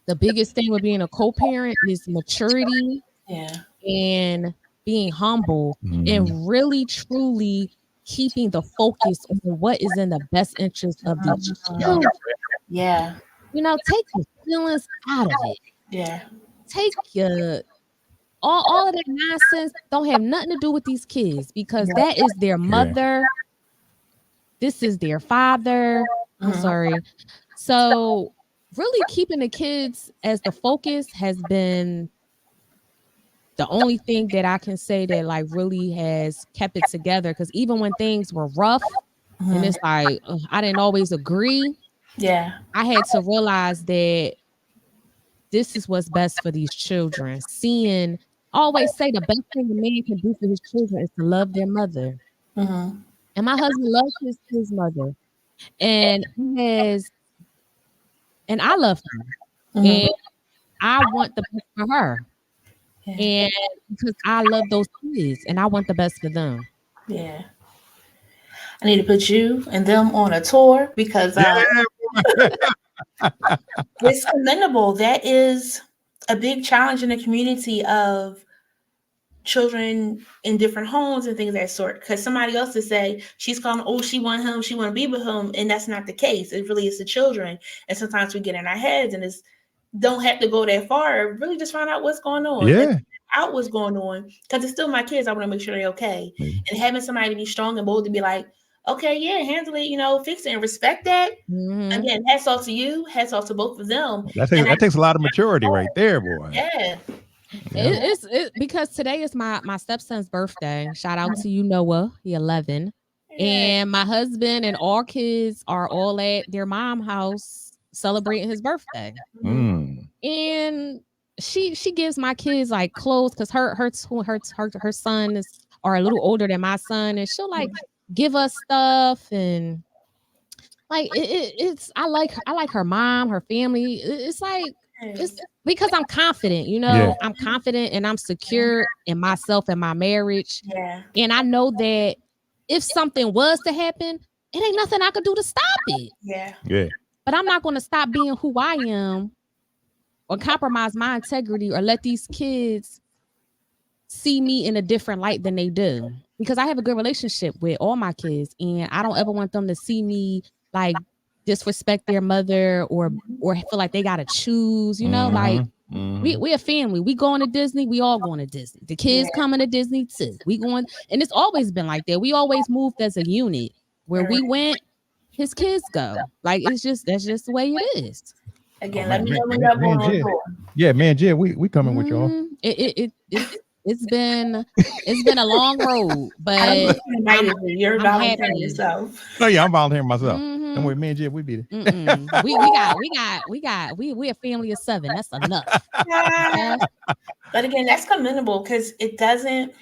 the biggest thing with being a co-parent is maturity and being humble and really truly keeping the focus on what is in the best interest of these children. Yeah. You know, take your feelings out of it. Yeah. Take your all of that nonsense don't have nothing to do with these kids, because that is their mother. This is their father. I'm sorry. So really keeping the kids as the focus has been the only thing that I can say that like really has kept it together. Because even when things were rough and it's like, I didn't always agree. Yeah. I had to realize that this is what's best for these children. I always say the best thing a man can do for his children is to love their mother. And my husband loves his mother. And I love her. And I want the best for her. And because I love those kids and I want the best for them. Yeah. I need to put you and them on a tour because it's commendable. That is a big challenge in the community of children in different homes and things of that sort. Because somebody else to say she's calling, oh, she want him, she want to be with him, and that's not the case. It really is the children. And sometimes we get in our heads, and it's don't have to go that far. Really, just find out what's going on. Yeah. Out what's going on, because it's still my kids. I want to make sure they're okay. And having somebody be strong and bold to be like, okay, yeah, handle it, you know, fix it and respect that. Again, hats off to you, hats off to both of them. That takes a lot of maturity right there, boy. Yeah. It's because today is my stepson's birthday. Shout out to you, Noah. He's 11. And my husband and all kids are all at their mom's house celebrating his birthday. And she gives my kids like clothes because her son are a little older than my son, and she'll like give us stuff, and like it's I like her mom, her family. It's like it's because I'm confident, you know. I'm confident and I'm secure in myself and my marriage. And I know that if something was to happen, it ain't nothing I could do to stop it. But I'm not going to stop being who I am or compromise my integrity or let these kids see me in a different light than they do, because I have a good relationship with all my kids, and I don't ever want them to see me like disrespect their mother or feel like they gotta choose, you know. Like we a family. We going to Disney, we all going to Disney. The kids coming to Disney too. We going, and it's always been like that. We always moved as a unit. Where we went, his kids go. Like that's just the way it is. Again, let me know when y'all going on tour. Yeah, man, Jay, we coming with y'all. It's been a long road, but you're volunteering yourself. Oh yeah, I'm volunteering myself. Don't worry, man, Jay, we be there. We a family of 7. That's enough. But again, that's commendable because it doesn't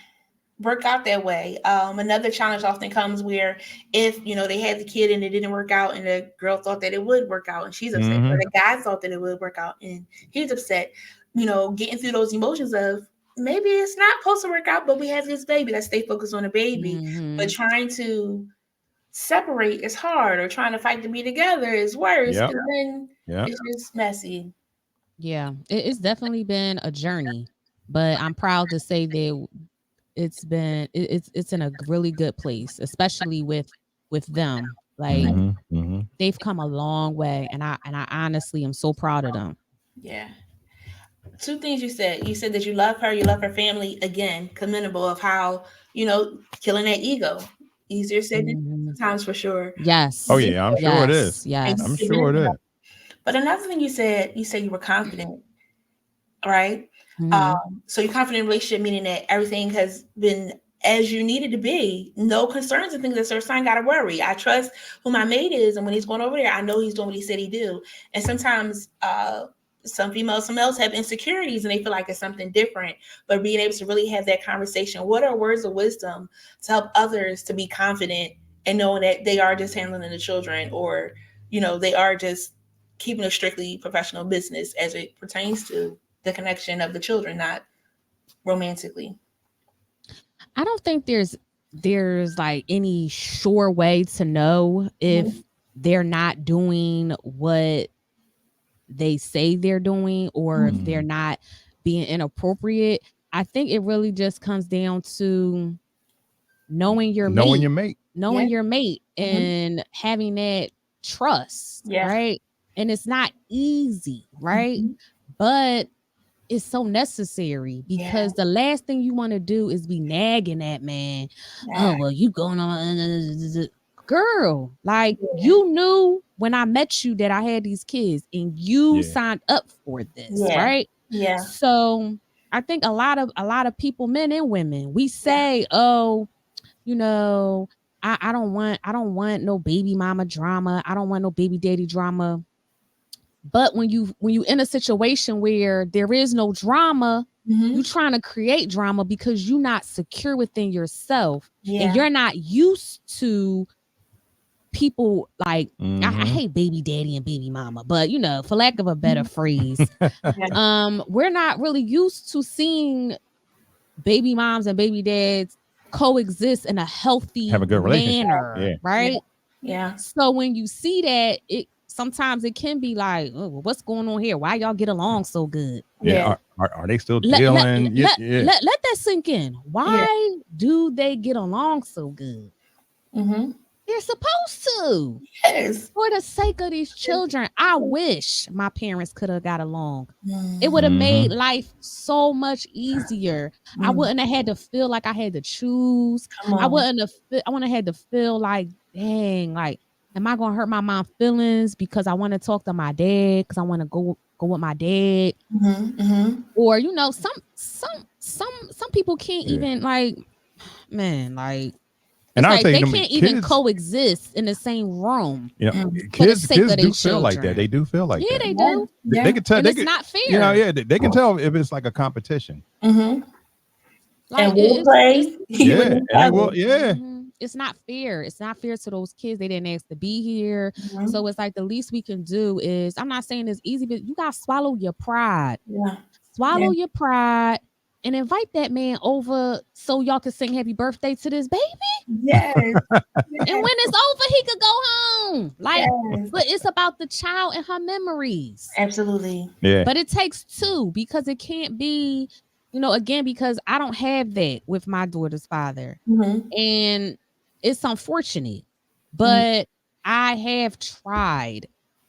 work out that way. Another challenge often comes where if they had the kid and it didn't work out, and the girl thought that it would work out and she's upset, or the guy thought that it would work out and he's upset. Getting through those emotions of maybe it's not supposed to work out, but we have this baby. Let's stay focused on the baby. But trying to separate is hard, or trying to fight to be together is worse. And then it's just messy. Yeah, it's definitely been a journey, but I'm proud to say that it's in a really good place, especially with with them. Like they've come a long way, and I honestly am so proud of them. Yeah. Two things you said. You said that you love her family. Again, commendable of how, killing that ego. Easier said than sometimes, for sure. Yes. Oh yeah, I'm sure it is. Yes. I'm sure it is. But another thing you said you were confident, right? So you're confident in a relationship, meaning that everything has been as you needed to be. No concerns and things that sort of got to worry. I trust who my mate is, and when he's going over there, I know he's doing what he said he do. And sometimes some females, some males have insecurities and they feel like it's something different. But being able to really have that conversation, what are words of wisdom to help others to be confident and knowing that they are just handling the children, or they are just keeping a strictly professional business as it pertains to the connection of the children, not romantically. I don't think there's like any sure way to know if they're not doing what they say they're doing, or if they're not being inappropriate. I think it really just comes down to knowing your mate, and having that trust, right? And it's not easy, right? But it's so necessary, because the last thing you want to do is be nagging that man. Oh, well, you going on, girl, like you knew when I met you that I had these kids and you signed up for this, right? Yeah. So I think a lot of people, men and women, we say, oh, I don't want no baby mama drama. I don't want no baby daddy drama. But when you in a situation where there is no drama, you're trying to create drama because you're not secure within yourself, and you're not used to people like, I hate baby daddy and baby mama, but for lack of a better phrase, we're not really used to seeing baby moms and baby dads coexist in a healthy have a good manner, right? Yeah. So when you see that, sometimes it can be like, oh, what's going on here? Why y'all get along so good? Yeah. Are they still dealing? Let that sink in. Why do they get along so good? They're supposed to. Yes. For the sake of these children, I wish my parents could have got along. It would have made life so much easier. I wouldn't have had to feel like I had to choose. I wouldn't have had to feel like, dang, like, am I gonna hurt my mom's feelings because I want to talk to my dad, because I want to go with my dad? Or some people can't even, like, man, like, and I they can't even coexist in the same room. Kids do feel like that. They do feel like that. Yeah, they do. They can tell. And it's not fair. They can tell if it's like a competition. Like, and we'll play. It's not fair. It's not fair to those kids. They didn't ask to be here. So it's like the least we can do is, I'm not saying it's easy, but you gotta swallow your pride. Swallow your pride and invite that man over so y'all can sing happy birthday to this baby. Yes. And when it's over, he could go home. Like, but it's about the child and her memories. Absolutely. Yeah. But it takes two, because it can't be, again, because I don't have that with my daughter's father. And it's unfortunate, but I have tried,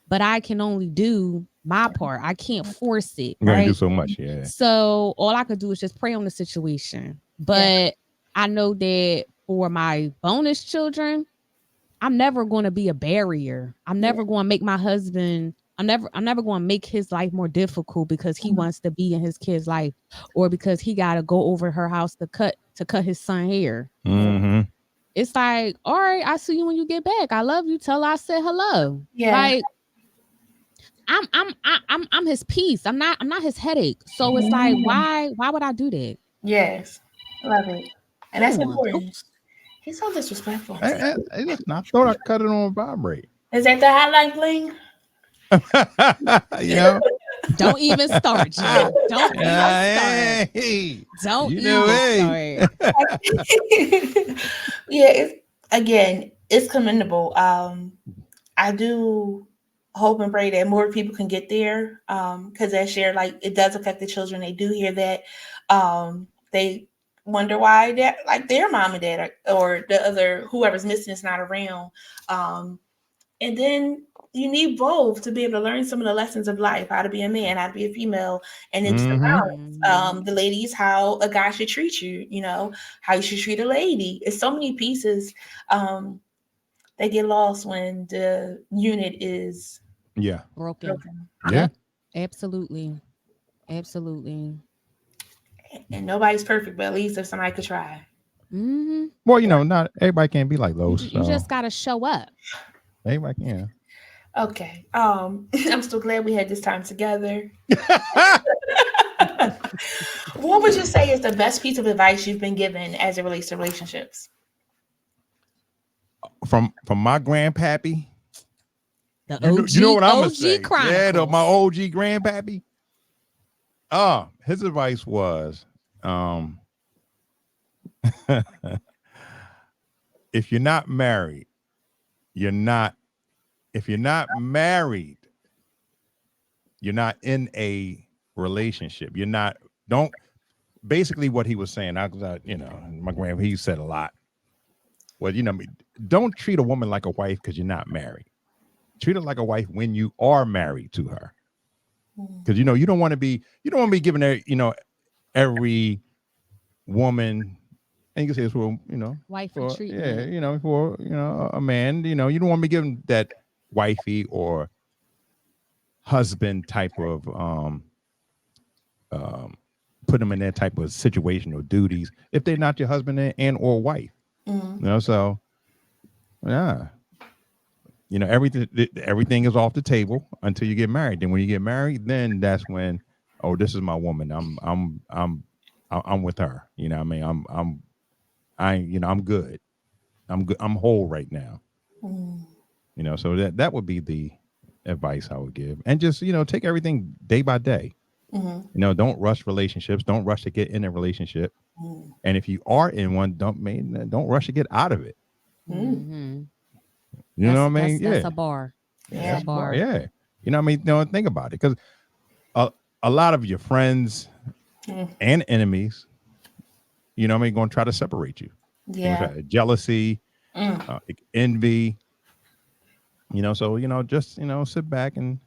but I can only do my part. I can't force it. You're gonna do so much, So all I could do is just pray on the situation. But I know that for my bonus children, I'm never going to be a barrier. I'm never going to make my husband. I'm never going to make his life more difficult because he wants to be in his kid's life, or because he got to go over her house to cut his son hair. It's like, all right, I see you when you get back. I love you. Tell her I said hello. Like, I'm his peace. I'm not his headache. So it's like, why would I do that? Yes. Love it. And that's important. He's so disrespectful. I thought I cut it on vibrate. Is that the hotline bling? Don't even start, John. Don't even start. Don't even start. It's commendable. I do hope and pray that more people can get there, because as shared, like, it does affect the children. They do hear that. They wonder why that, like, their mom and dad or the other whoever's missing is not around. And then you need both to be able to learn some of the lessons of life, how to be a man, how to be a female, and it's the ladies, how a guy should treat you, you know, how you should treat a lady. It's so many pieces. They get lost when the unit is broken. Yeah, absolutely. And nobody's perfect, but at least if somebody could try. Well, you know, not everybody can't be like those. You just gotta show up. Everybody can. Okay. I'm so glad we had this time together. What would you say is the best piece of advice you've been given as it relates to relationships? From my grandpappy. The OG, you know what I'm gonna say? Chronicles. Yeah, my OG grandpappy. His advice was, if you're not married, if you're not married, you're not in a relationship. Basically what he was saying, you know, my grandpa, he said a lot. Well, you know, don't treat a woman like a wife because you're not married. Treat her like a wife when you are married to her. Because, you know, you don't want to be giving her, you know, every woman, and you can say this for, you know, wife treatment. Yeah, you know, for, you know, a man, you know, you don't want to be giving that wifey or husband type of put them in that type of situation or duties if they're not your husband and or wife. You know, so yeah, you know, everything is off the table until you get married. Then when you get married, then that's when, oh, this is my woman. I'm with her. You know what I mean? I'm good. I'm good. I'm whole right now. You know, so that would be the advice I would give. And just, you know, take everything day by day. You know, don't rush relationships. Don't rush to get in a relationship. And if you are in one, don't rush to get out of it. You know what I mean? That's a bar. Yeah. A bar. Yeah. You know what I mean? Don't think about it, because a lot of your friends and enemies, you know what I mean, going to try to separate you. Yeah. Jealousy, envy. You know, so, you know, just, you know, sit back and,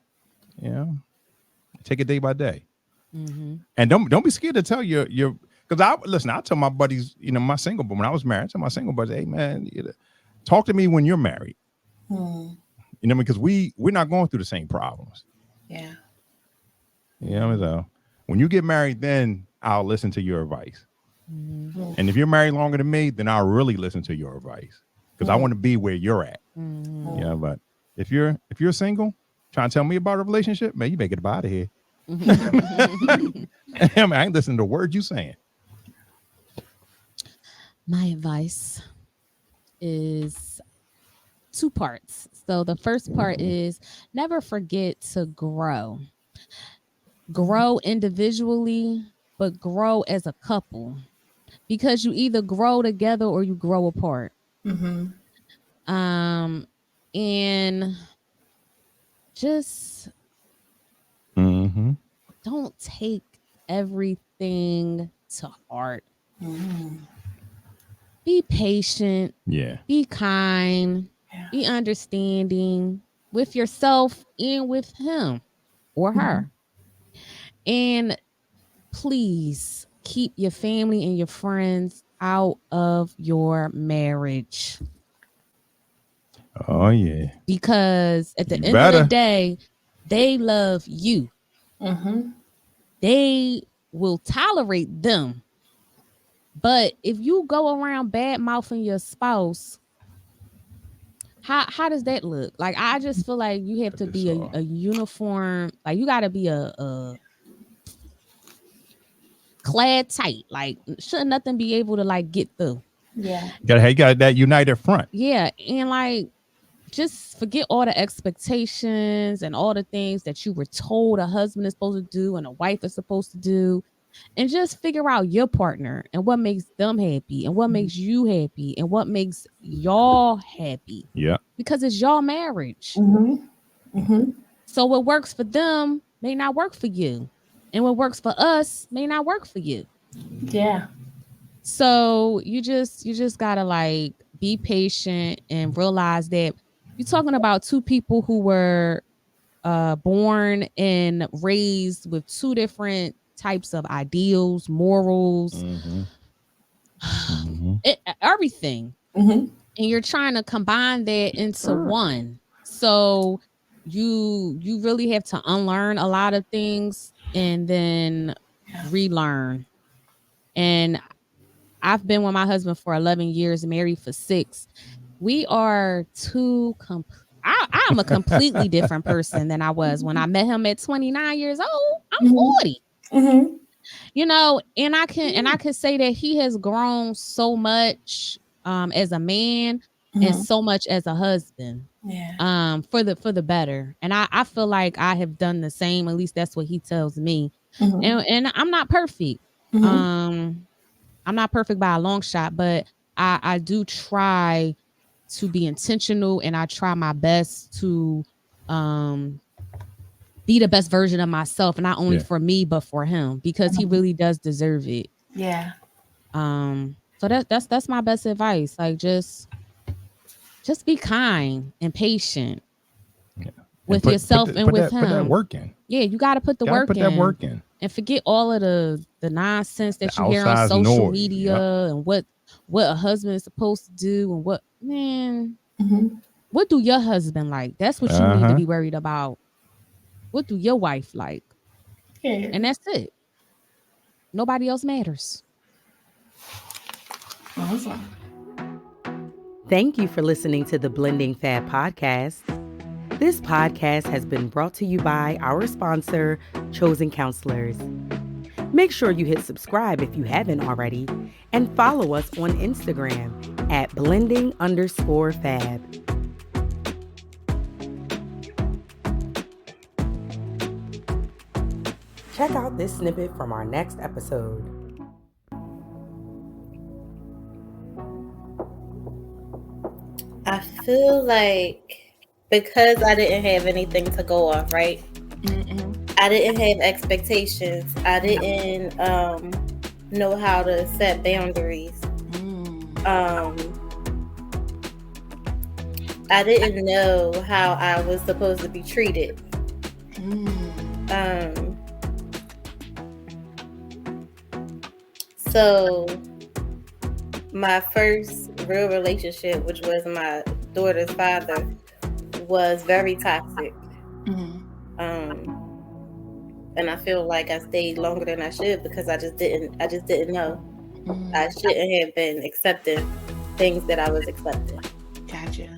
you know, take it day by day. And don't be scared to tell your because I tell my buddies, you know, but when I was married, I tell my single buddies, hey man, talk to me when you're married. You know, because we're not going through the same problems. Yeah. You know, so when you get married, then I'll listen to your advice. And if you're married longer than me, then I'll really listen to your advice, because I want to be where you're at. Yeah, but if you're single, trying to tell me about a relationship, man, you better get out of here. I ain't listening to words you saying. My advice is 2 parts. So the first part is never forget to grow. Grow individually, but grow as a couple, because you either grow together or you grow apart. And just don't take everything to heart. Be patient. Yeah. Be kind. Be understanding with yourself and with him or her. And please keep your family and your friends out of your marriage. Oh yeah. Because at the end of the day, they love you. They will tolerate them. But if you go around bad mouthing your spouse, how does that look? Like, I just feel like you have to be a uniform. Like, you got to be a clad tight. Like, shouldn't nothing be able to like get through? Yeah. You got that united front. Yeah, and like, just forget all the expectations and all the things that you were told a husband is supposed to do and a wife is supposed to do, and just figure out your partner and what makes them happy and what makes you happy and what makes y'all happy. Yeah. Because it's y'all marriage. So what works for them may not work for you. And what works for us may not work for you. Yeah. So you just gotta like be patient and realize that you're talking about two people who were born and raised with two different types of ideals, morals, everything. And you're trying to combine that into one. So you really have to unlearn a lot of things and then relearn. And I've been with my husband for 11 years, married for 6. We are I'm a completely different person than I was when I met him at 29 years old. I'm 40. You know, and I can say that he has grown so much as a man and so much as a husband. For the better. And I feel like I have done the same. At least that's what he tells me. And I'm not perfect. I'm not perfect by a long shot, but I do try to be intentional, and I try my best to be the best version of myself, not only for me but for him, because he really does deserve it. Yeah. So that's my best advice. Like just be kind and patient with yourself and with him. Put that work in. Yeah, you got to put the work in. Put that work in. And forget all of the nonsense that you hear on social media and what a husband is supposed to do and what do your husband like? That's what you need to be worried about. What do your wife like? Yeah. And that's it. Nobody else matters. Awesome. Thank you for listening to the Blending Fab podcast. This podcast has been brought to you by our sponsor, Chosen Counselors. Make sure you hit subscribe if you haven't already, and follow us on Instagram at blending_fab. Check out this snippet from our next episode. I feel like because I didn't have anything to go off, right? I didn't have expectations. I didn't know how to set boundaries. I didn't know how I was supposed to be treated. So my first real relationship, which was my daughter's father, was very toxic. And I feel like I stayed longer than I should because I just didn't know. I shouldn't have been accepting things that I was accepting. Gotcha.